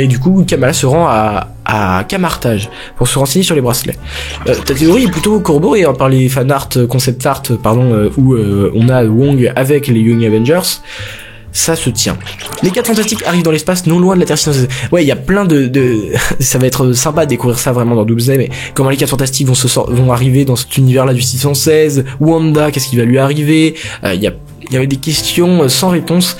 du coup, Kamala se rend à Camartage pour se renseigner sur les bracelets. Ta théorie est plutôt corroborée par les fan art, concept art, où on a Wong avec les Young Avengers. Ça se tient. Les 4 Fantastiques arrivent dans l'espace non loin de la Terre 616. Ouais, il y a plein de ça va être sympa de découvrir ça vraiment dans Doomsday, mais comment les 4 Fantastiques vont arriver dans cet univers-là du 616, Wanda, qu'est-ce qui va lui arriver, il y avait des questions sans réponse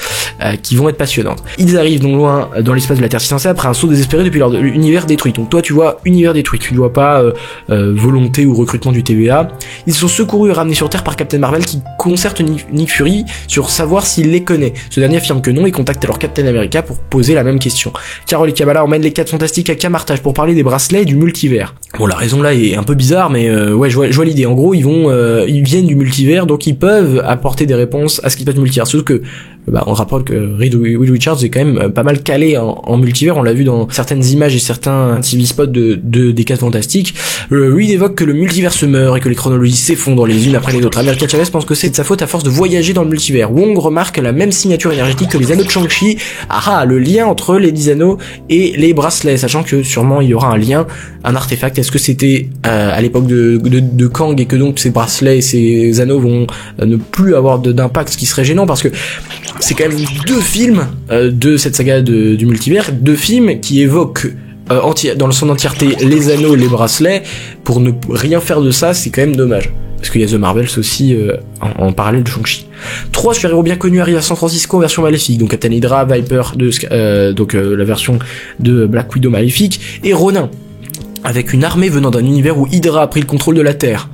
qui vont être passionnantes. Ils arrivent non loin dans l'espace de la Terre 616 après un saut désespéré depuis leur univers détruit. Donc toi tu vois univers détruit, tu ne vois pas volonté ou recrutement du TVA. Ils sont secourus et ramenés sur Terre par Captain Marvel qui concerte Nick Fury sur savoir s'il les connaît. Ce dernier affirme que non et contacte alors Captain America pour poser la même question. Carol et Kamala emmènent les 4 Fantastiques à Camartage pour parler des bracelets et du multivers. Bon, la raison là est un peu bizarre, mais ouais, je vois l'idée. En gros, ils viennent du multivers, donc ils peuvent apporter des réponses à ce qui se passe du multivers. Sauf que, on rappelle que Reed Richards est quand même pas mal calé en multivers. On l'a vu dans certaines images et certains TV spots des 4 Fantastiques. Reed évoque que le multivers se meurt et que les chronologies s'effondrent les unes après les autres. America Chavez pense que c'est de sa faute à force de voyager dans le multivers. Wong remarque la même signature énergétique que les anneaux de Shang-Chi. Le lien entre les 10 anneaux et les bracelets, sachant que sûrement il y aura un lien, un artefact. Est-ce que c'était à l'époque de Kang et que donc ces bracelets et ces anneaux vont ne plus avoir d'impact, ce qui serait gênant parce que c'est quand même 2 films de cette saga du multivers, 2 films qui évoquent dans son entièreté les anneaux et les bracelets. Pour ne rien faire de ça, c'est quand même dommage. Parce qu'il y a The Marvels aussi en parallèle de Shang-Chi. 3 super-héros bien connus arrivent à San Francisco en version maléfique, donc Captain Hydra, Viper, la version de Black Widow maléfique, et Ronin, avec une armée venant d'un univers où Hydra a pris le contrôle de la Terre.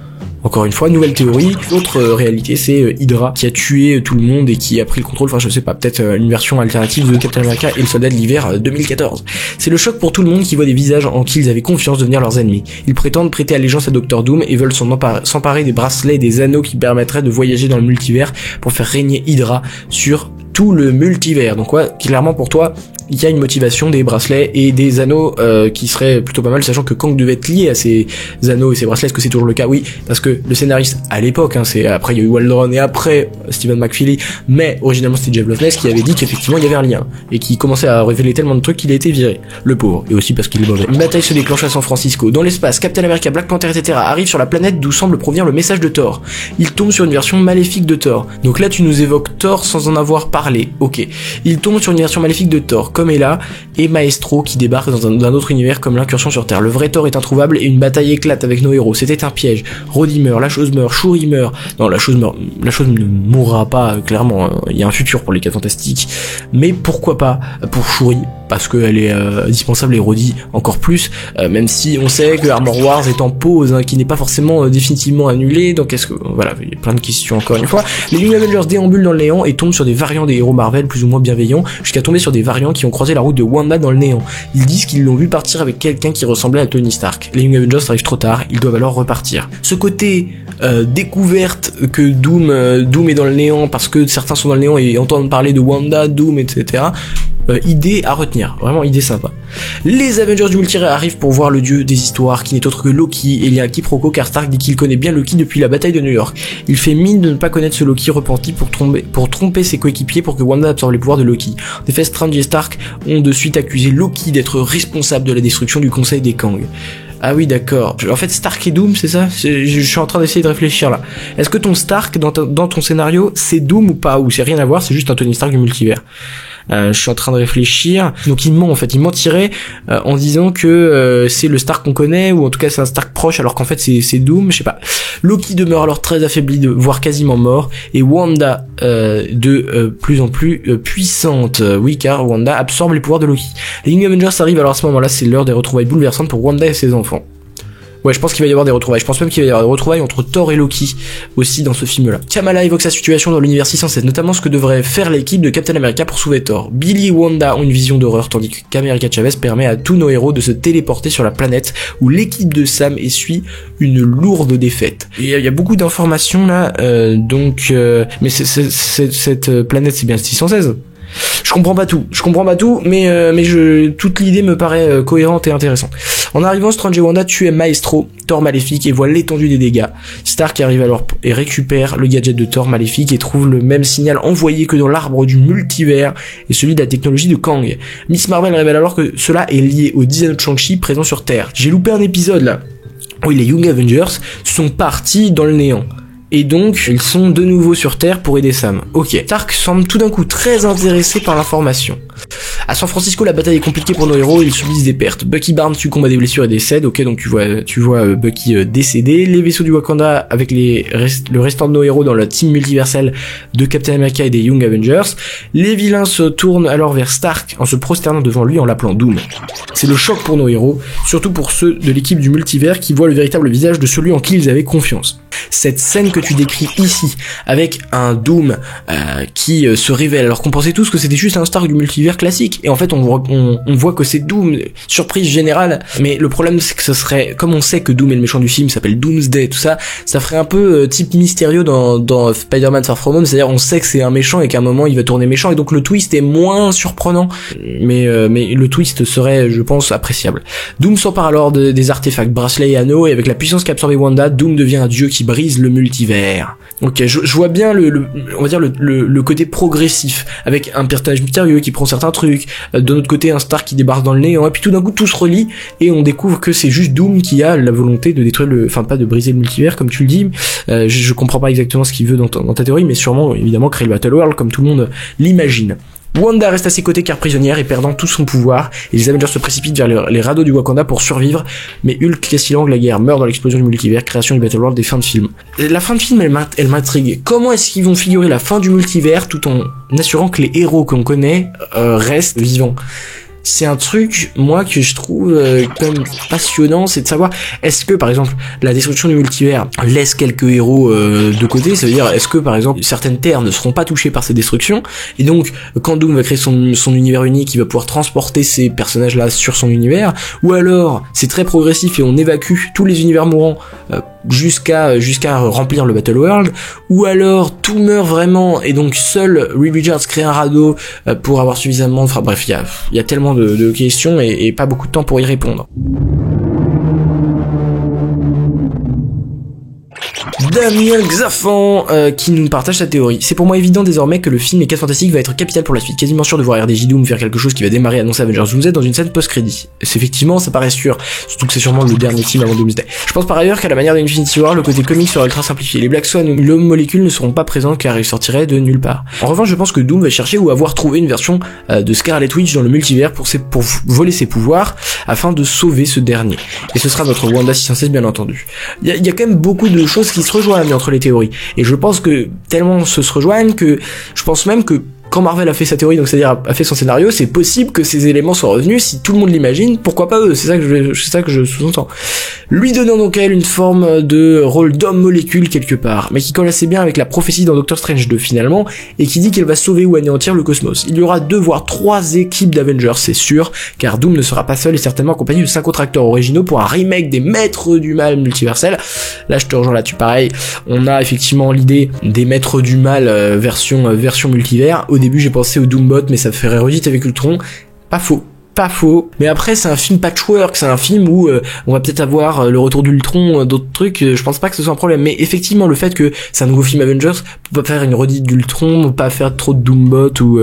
Encore une fois, nouvelle théorie. L'autre réalité, c'est Hydra qui a tué tout le monde et qui a pris le contrôle. Enfin, je sais pas, peut-être une version alternative de Captain America et le soldat de l'hiver 2014. C'est le choc pour tout le monde qui voit des visages en qui ils avaient confiance devenir leurs ennemis. Ils prétendent prêter allégeance à Doctor Doom et veulent s'emparer des bracelets et des anneaux qui permettraient de voyager dans le multivers pour faire régner Hydra sur tout le multivers. Donc ouais, clairement pour toi, il y a une motivation des bracelets et des anneaux qui serait plutôt pas mal, sachant que Kang devait être lié à ces anneaux et ces bracelets. Est-ce que c'est toujours le cas? Oui, parce que le scénariste à l'époque, après il y a eu Waldron et après Stephen McFeely, mais originalement c'était Jeff Loveness qui avait dit qu'effectivement il y avait un lien et qui commençait à révéler tellement de trucs qu'il a été viré, le pauvre, et aussi parce qu'il est mauvais. Une bataille se déclenche à San Francisco. Dans l'espace, Captain America, Black Panther, etc. arrivent sur la planète d'où semble provenir le message de Thor. Il tombe sur une version maléfique de Thor. Donc là tu nous évoques Thor sans en avoir parlé. Ok. Il tombe sur une version maléfique de Thor, comme Ella et Maestro qui débarquent dans un autre univers comme l'incursion sur Terre. Le vrai Thor est introuvable et une bataille éclate avec nos héros. C'était un piège. Rhodey meurt, la chose meurt, Shuri meurt. Non, la chose ne mourra pas, clairement. Il y a un futur pour les 4 Fantastiques. Mais pourquoi pas pour Shuri? Parce qu'elle est indispensable et Rhodey encore plus, même si on sait que Armor Wars est en pause, qui n'est pas forcément définitivement annulé. Donc est-ce que voilà, il y a plein de questions encore une fois. Les Young Avengers déambulent dans le néant et tombent sur des variants des héros Marvel plus ou moins bienveillants, jusqu'à tomber sur des variants qui ont croisé la route de Wanda dans le néant. Ils disent qu'ils l'ont vu partir avec quelqu'un qui ressemblait à Tony Stark. Les Young Avengers arrivent trop tard, ils doivent alors repartir. Ce côté découverte que Doom est dans le néant parce que certains sont dans le néant et entendent parler de Wanda, Doom, etc. Idée à retenir, vraiment idée sympa. Les Avengers du multivers arrivent pour voir le dieu des histoires qui n'est autre que Loki, et il y a un quiproquo car Stark dit qu'il connaît bien Loki depuis la bataille de New York. Il fait mine de ne pas connaître ce Loki repenti pour tromper ses coéquipiers pour que Wanda absorbe les pouvoirs de Loki. En effet, Strange et Stark ont de suite accusé Loki d'être responsable de la destruction du conseil des Kang. Ah oui, d'accord. En fait, Stark et Doom, c'est ça? Je suis en train d'essayer de réfléchir là. Est-ce que ton Stark dans ton scénario, c'est Doom ou pas? Ou c'est rien à voir, c'est juste un Tony Stark du multivers? Je suis en train de réfléchir. Donc il ment, en fait, il mentirait en disant que c'est le Stark qu'on connaît, ou en tout cas c'est un Stark proche, alors qu'en fait c'est Doom, je sais pas. Loki demeure alors très affaibli, voire quasiment mort, et Wanda de plus en plus puissante. Oui, car Wanda absorbe les pouvoirs de Loki. Les Young Avengers arrivent alors à ce moment-là, c'est l'heure des retrouvailles bouleversantes pour Wanda et ses enfants. Ouais, je pense qu'il va y avoir des retrouvailles. Je pense même qu'il va y avoir des retrouvailles entre Thor et Loki aussi dans ce film-là. Kamala évoque sa situation dans l'univers 607, notamment ce que devrait faire l'équipe de Captain America pour sauver Thor. Billy et Wanda ont une vision d'horreur, tandis qu'America Chavez permet à tous nos héros de se téléporter sur la planète où l'équipe de Sam essuie une lourde défaite. Il y a beaucoup d'informations là, mais cette planète, c'est bien 616. Je comprends pas tout, mais toute l'idée me paraît cohérente et intéressante. En arrivant, Strange et Wanda tuent Maestro, Thor maléfique, et voient l'étendue des dégâts. Stark arrive alors et récupère le gadget de Thor maléfique et trouve le même signal envoyé que dans l'arbre du multivers et celui de la technologie de Kang. Miss Marvel révèle alors que cela est lié aux 10 anneaux de Shang-Chi présents sur Terre. J'ai loupé un épisode là. Oui, les Young Avengers sont partis dans le néant. Et donc, ils sont de nouveau sur Terre pour aider Sam. Ok. Stark semble tout d'un coup très intéressé par l'information. À San Francisco, la bataille est compliquée pour nos héros, ils subissent des pertes. Bucky Barnes tue combat des blessures et décède. Ok, donc tu vois Bucky décédé. Les vaisseaux du Wakanda avec le restant de nos héros dans la team multiverselle de Captain America et des Young Avengers. Les vilains se tournent alors vers Stark en se prosternant devant lui en l'appelant Doom. C'est le choc pour nos héros, surtout pour ceux de l'équipe du multivers qui voient le véritable visage de celui en qui ils avaient confiance. Cette scène que tu décris ici, avec un Doom qui se révèle, alors qu'on pensait tous que c'était juste un Stark du multivers classique, et en fait on voit que c'est Doom, surprise générale, mais le problème c'est que ce serait, comme on sait que Doom est le méchant du film, s'appelle Doomsday, tout ça, ça ferait un peu type Mysterio dans Spider-Man Far From Home, c'est-à-dire on sait que c'est un méchant et qu'à un moment il va tourner méchant, et donc le twist est moins surprenant, mais le twist serait, je pense, appréciable. Doom s'empare alors des artefacts, bracelets et anneaux, et avec la puissance qu'absorbe Wanda, Doom devient un dieu qui brise le multivers. Ok, je vois bien on va dire le côté progressif, avec un personnage mystérieux qui prend certains trucs, de notre côté un Stark qui débarque dans le néant, et puis tout d'un coup tout se relie, et on découvre que c'est juste Doom qui a la volonté de détruire pas de briser le multivers comme tu le dis, je comprends pas exactement ce qu'il veut dans ta théorie, mais sûrement évidemment créer le Battle World comme tout le monde l'imagine. Wanda reste à ses côtés car prisonnière et perdant tout son pouvoir, et les Avengers se précipitent vers les radeaux du Wakanda pour survivre, mais Hulk, Cassie Lang, la guerre, meurt dans l'explosion du multivers, création du Battle World et fin de film. La fin de film, elle m'intrigue. Comment est-ce qu'ils vont figurer la fin du multivers tout en assurant que les héros qu'on connaît restent vivants? C'est un truc, moi, que je trouve comme passionnant, c'est de savoir, est-ce que, par exemple, la destruction du multivers laisse quelques héros de côté, ça veut dire, est-ce que, par exemple, certaines terres ne seront pas touchées par ces destructions, et donc, quand Doom va créer son univers unique, il va pouvoir transporter ces personnages-là sur son univers, ou alors, c'est très progressif et on évacue tous les univers mourants jusqu'à remplir le Battle World, ou alors, tout meurt vraiment, et donc, seul Reed Richards crée un radeau pour avoir suffisamment, enfin bref, il y a tellement de questions et pas beaucoup de temps pour y répondre. Damien Xafan qui nous partage sa théorie. C'est pour moi évident désormais que le film Les 4 Fantastiques va être capital pour la suite. Quasiment sûr de voir RDJ Doom faire quelque chose qui va démarrer annoncer Avengers Doomsday dans une scène post-crédit. Effectivement, ça paraît sûr. Surtout que c'est sûrement le dernier film avant Doomsday. Je pense par ailleurs qu'à la manière d'Infinity War, le côté comique sera ultra simplifié. Les Black Swan ou l'homme molécule ne seront pas présents car ils sortiraient de nulle part. En revanche, je pense que Doom va chercher ou avoir trouvé une version de Scarlet Witch dans le multivers pour voler ses pouvoirs afin de sauver ce dernier. Et ce sera notre Wanda 616 bien entendu. Il y a quand même beaucoup de choses qui se rejoignent entre les théories. Et je pense que tellement se rejoignent que je pense même que quand Marvel a fait sa théorie, donc c'est-à-dire a fait son scénario, c'est possible que ces éléments soient revenus. Si tout le monde l'imagine, pourquoi pas eux? C'est ça que je sous-entends. Lui donnant donc à elle une forme de rôle d'homme molécule quelque part, mais qui colle assez bien avec la prophétie dans Doctor Strange 2 finalement, et qui dit qu'elle va sauver ou anéantir le cosmos. Il y aura 2 voire 3 équipes d'Avengers, c'est sûr, car Doom ne sera pas seul et certainement accompagné de 5 autres acteurs originaux pour un remake des Maîtres du Mal multiversel. Là je te rejoins là-dessus pareil, on a effectivement l'idée des Maîtres du Mal version multivers. Au début j'ai pensé au Doombot, mais ça ferait redite avec Ultron. Pas faux, mais après c'est un film patchwork, c'est un film où on va peut-être avoir le retour d'Ultron, d'autres trucs, je pense pas que ce soit un problème, mais effectivement le fait que c'est un nouveau film Avengers, peut pas faire une redite d'Ultron, pas faire trop de Doombot ou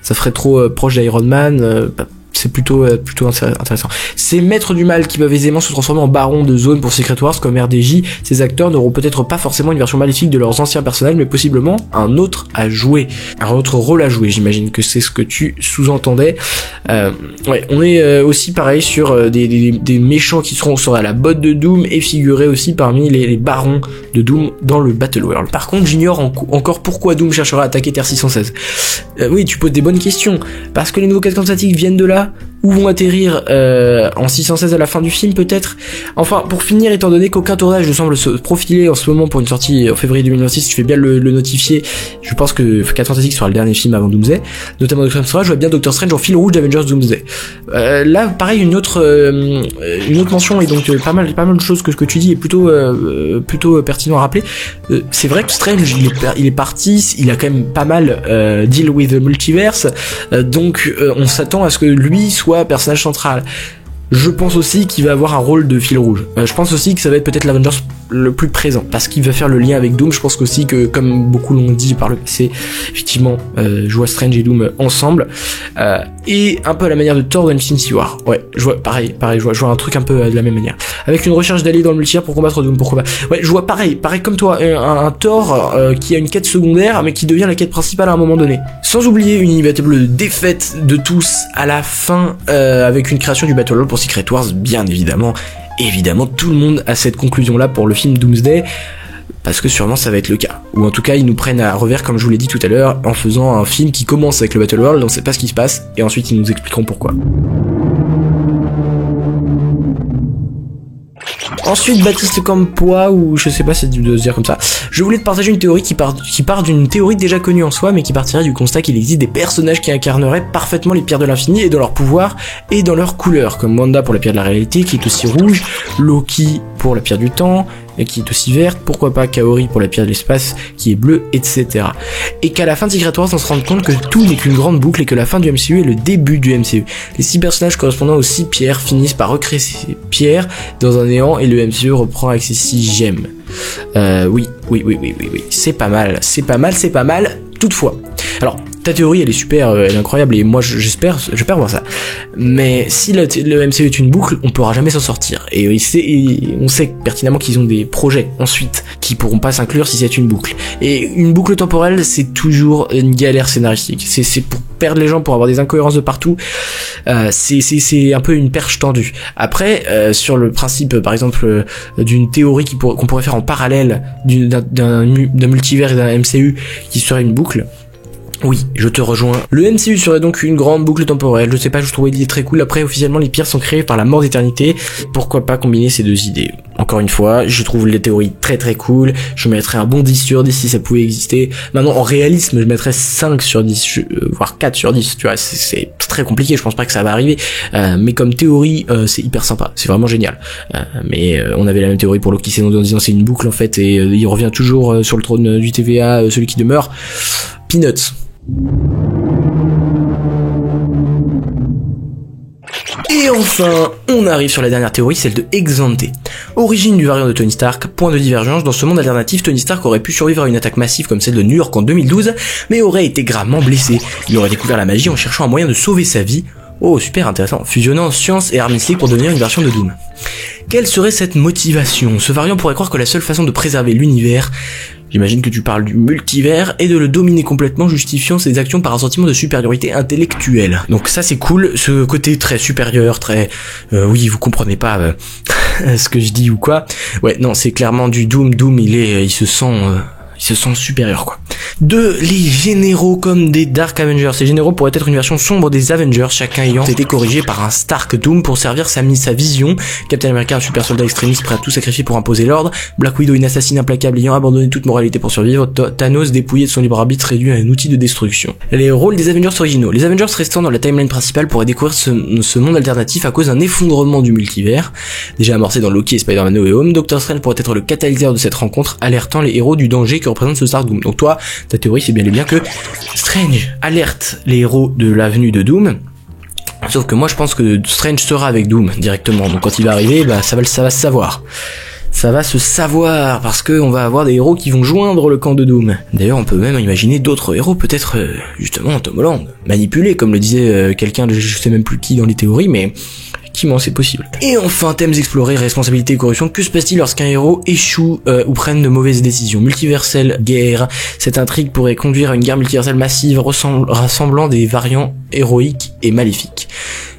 ça ferait trop proche d'Iron Man, c'est plutôt intéressant. Ces Maîtres du Mal qui peuvent aisément se transformer en barons de zone pour Secret Wars comme RDJ, ces acteurs n'auront peut-être pas forcément une version maléfique de leurs anciens personnages, mais possiblement un autre rôle à jouer, j'imagine que c'est ce que tu sous-entendais. Ouais, on est aussi pareil sur des méchants qui seraient à la botte de Doom et figurés aussi parmi les barons de Doom dans le Battle World. Par contre, j'ignore encore pourquoi Doom cherchera à attaquer Terre 616. Oui, tu poses des bonnes questions. Parce que les nouveaux 4 Fantastiques viennent de là? où vont atterrir en 616 à la fin du film peut-être. Enfin, pour finir, étant donné qu'aucun tournage ne semble se profiler en ce moment pour une sortie en février 2026, je fais bien le notifier, je pense que 4 Fantastic sera le dernier film avant Doomsday, notamment Doctor Strange, je vois bien Doctor Strange en fil rouge d'Avengers Doomsday. Là, pareil, une autre mention, et donc pas mal de choses que ce que tu dis est plutôt pertinent à rappeler. C'est vrai que Strange, il est parti, il a quand même pas mal deal with the multiverse, donc on s'attend à ce que lui soit personnage central. Je pense aussi qu'il va avoir un rôle de fil rouge. Je pense aussi que ça va être peut-être l'Avengers le plus présent, parce qu'il va faire le lien avec Doom. Je pense aussi que, comme beaucoup l'ont dit par le passé, effectivement, je vois Strange et Doom ensemble, et un peu à la manière de Thor dans Infinity War. Ouais, je vois pareil, je vois un truc un peu de la même manière, avec une recherche d'alliés dans le multivers pour combattre Doom, pourquoi pas. Ouais, je vois pareil comme toi, un Thor qui a une quête secondaire, mais qui devient la quête principale à un moment donné. Sans oublier une inévitable défaite de tous à la fin, avec une création du Battle World pour Secret Wars, bien évidemment. Évidemment, tout le monde a cette conclusion-là pour le film Doomsday, parce que sûrement ça va être le cas. Ou en tout cas, ils nous prennent à revers, comme je vous l'ai dit tout à l'heure, en faisant un film qui commence avec le Battle World, on sait pas ce qui se passe, et ensuite ils nous expliqueront pourquoi. Ensuite, Baptiste Campois, ou je sais pas si c'est de se dire comme ça, je voulais te partager une théorie qui part d'une théorie déjà connue en soi, mais qui partirait du constat qu'il existe des personnages qui incarneraient parfaitement les pierres de l'infini, et dans leur pouvoir, et dans leur couleur, comme Wanda pour la pierre de la réalité, qui est aussi rouge, Loki pour la pierre du temps, et qui est aussi verte, pourquoi pas Kaori pour la pierre de l'espace, qui est bleue, etc. Et qu'à la fin de Secret Wars, on se rend compte que tout n'est qu'une grande boucle, et que la fin du MCU est le début du MCU. Les 6 personnages correspondant aux 6 pierres finissent par recréer ces pierres dans un néant, et le MCU reprend avec ses 6 gemmes. Oui. C'est pas mal. Toutefois. Alors, ta théorie, elle est super, elle est incroyable, et moi, j'espère voir ça. Mais si le MCU est une boucle, on pourra jamais s'en sortir. Et on sait pertinemment qu'ils ont des projets, ensuite, qui pourront pas s'inclure si c'est une boucle. Et une boucle temporelle, c'est toujours une galère scénaristique. C'est pour perdre les gens, pour avoir des incohérences de partout. C'est un peu une perche tendue. Après, sur le principe, par exemple, d'une théorie qu'on pourrait faire en parallèle d'un multivers et d'un MCU qui serait une boucle, oui, je te rejoins. Le MCU serait donc une grande boucle temporelle. Je sais pas, je trouvais l'idée très cool. Après, officiellement, les pierres sont créées par la mort d'éternité. Pourquoi pas combiner ces deux idées? Encore une fois, je trouve les théories très très cool. Je mettrais un bon 10 sur 10 si ça pouvait exister. Maintenant, en réalisme, je mettrais 5 sur 10, voire 4 sur 10. Tu vois, c'est très compliqué. Je pense pas que ça va arriver. Mais comme théorie, c'est hyper sympa. C'est vraiment génial. Mais on avait la même théorie pour Loki, en disant c'est une boucle en fait, et il revient toujours sur le trône du TVA, celui qui demeure. Peanuts. Et enfin, on arrive sur la dernière théorie, celle de Exante. Origine du variant de Tony Stark, point de divergence, dans ce monde alternatif, Tony Stark aurait pu survivre à une attaque massive comme celle de New York en 2012, mais aurait été gravement blessé. Il aurait découvert la magie en cherchant un moyen de sauver sa vie. Oh, super intéressant, fusionnant science et art mystique pour devenir une version de Doom. Quelle serait cette motivation? Ce variant pourrait croire que la seule façon de préserver l'univers, j'imagine que tu parles du multivers, et de le dominer complètement, justifiant ses actions par un sentiment de supériorité intellectuelle. Donc ça c'est cool, ce côté très supérieur, très... oui, vous comprenez pas ce que je dis ou quoi. Ouais, non, c'est clairement du Doom. Doom, il se sent supérieur, quoi. 2. Les généraux comme des Dark Avengers. Ces généraux pourraient être une version sombre des Avengers, chacun ayant été corrigé par un Stark Doom pour servir sa vision. Captain America, un super soldat extrémiste prêt à tout sacrifier pour imposer l'ordre. Black Widow, une assassine implacable ayant abandonné toute moralité pour survivre. Thanos, dépouillé de son libre arbitre, réduit à un outil de destruction. Les rôles des Avengers originaux. Les Avengers restant dans la timeline principale pourraient découvrir ce monde alternatif à cause d'un effondrement du multivers. Déjà amorcé dans Loki et Spider-Man No Way Home, Doctor Strange pourrait être le catalyseur de cette rencontre, alertant les héros du danger que représente ce Stark Doom. Donc toi, ta théorie c'est bien et bien que Strange alerte les héros de l'avenue de Doom, sauf que moi je pense que Strange sera avec Doom directement, donc quand il va arriver, bah ça va se savoir. Ça va se savoir, parce que on va avoir des héros qui vont joindre le camp de Doom. D'ailleurs, on peut même imaginer d'autres héros, peut-être justement Tom Holland, manipulé, comme le disait quelqu'un, je sais même plus qui dans les théories, mais effectivement c'est possible. Et enfin, thèmes explorés, responsabilité et corruption. Que se passe-t-il lorsqu'un héros échoue ou prenne de mauvaises décisions? Multiverselle guerre. Cette intrigue pourrait conduire à une guerre multiverselle massive rassemblant des variants héroïques et maléfiques.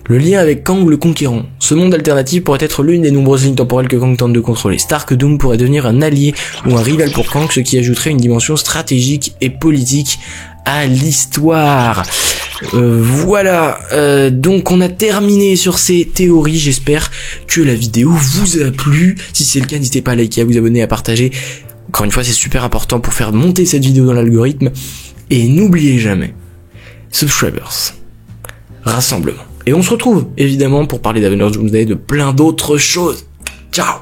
Le lien avec Kang le Conquérant. Ce monde alternatif pourrait être l'une des nombreuses lignes temporelles que Kang tente de contrôler. Stark Doom pourrait devenir un allié ou un rival pour Kang, ce qui ajouterait une dimension stratégique et politique à l'histoire. Voilà, donc on a terminé sur ces théories, j'espère que la vidéo vous a plu. Si c'est le cas, n'hésitez pas à liker, à vous abonner, à partager. Encore une fois, c'est super important pour faire monter cette vidéo dans l'algorithme. Et n'oubliez jamais, subscribers, rassemblement. Et on se retrouve, évidemment, pour parler d'Avengers Doomsday, de plein d'autres choses. Ciao!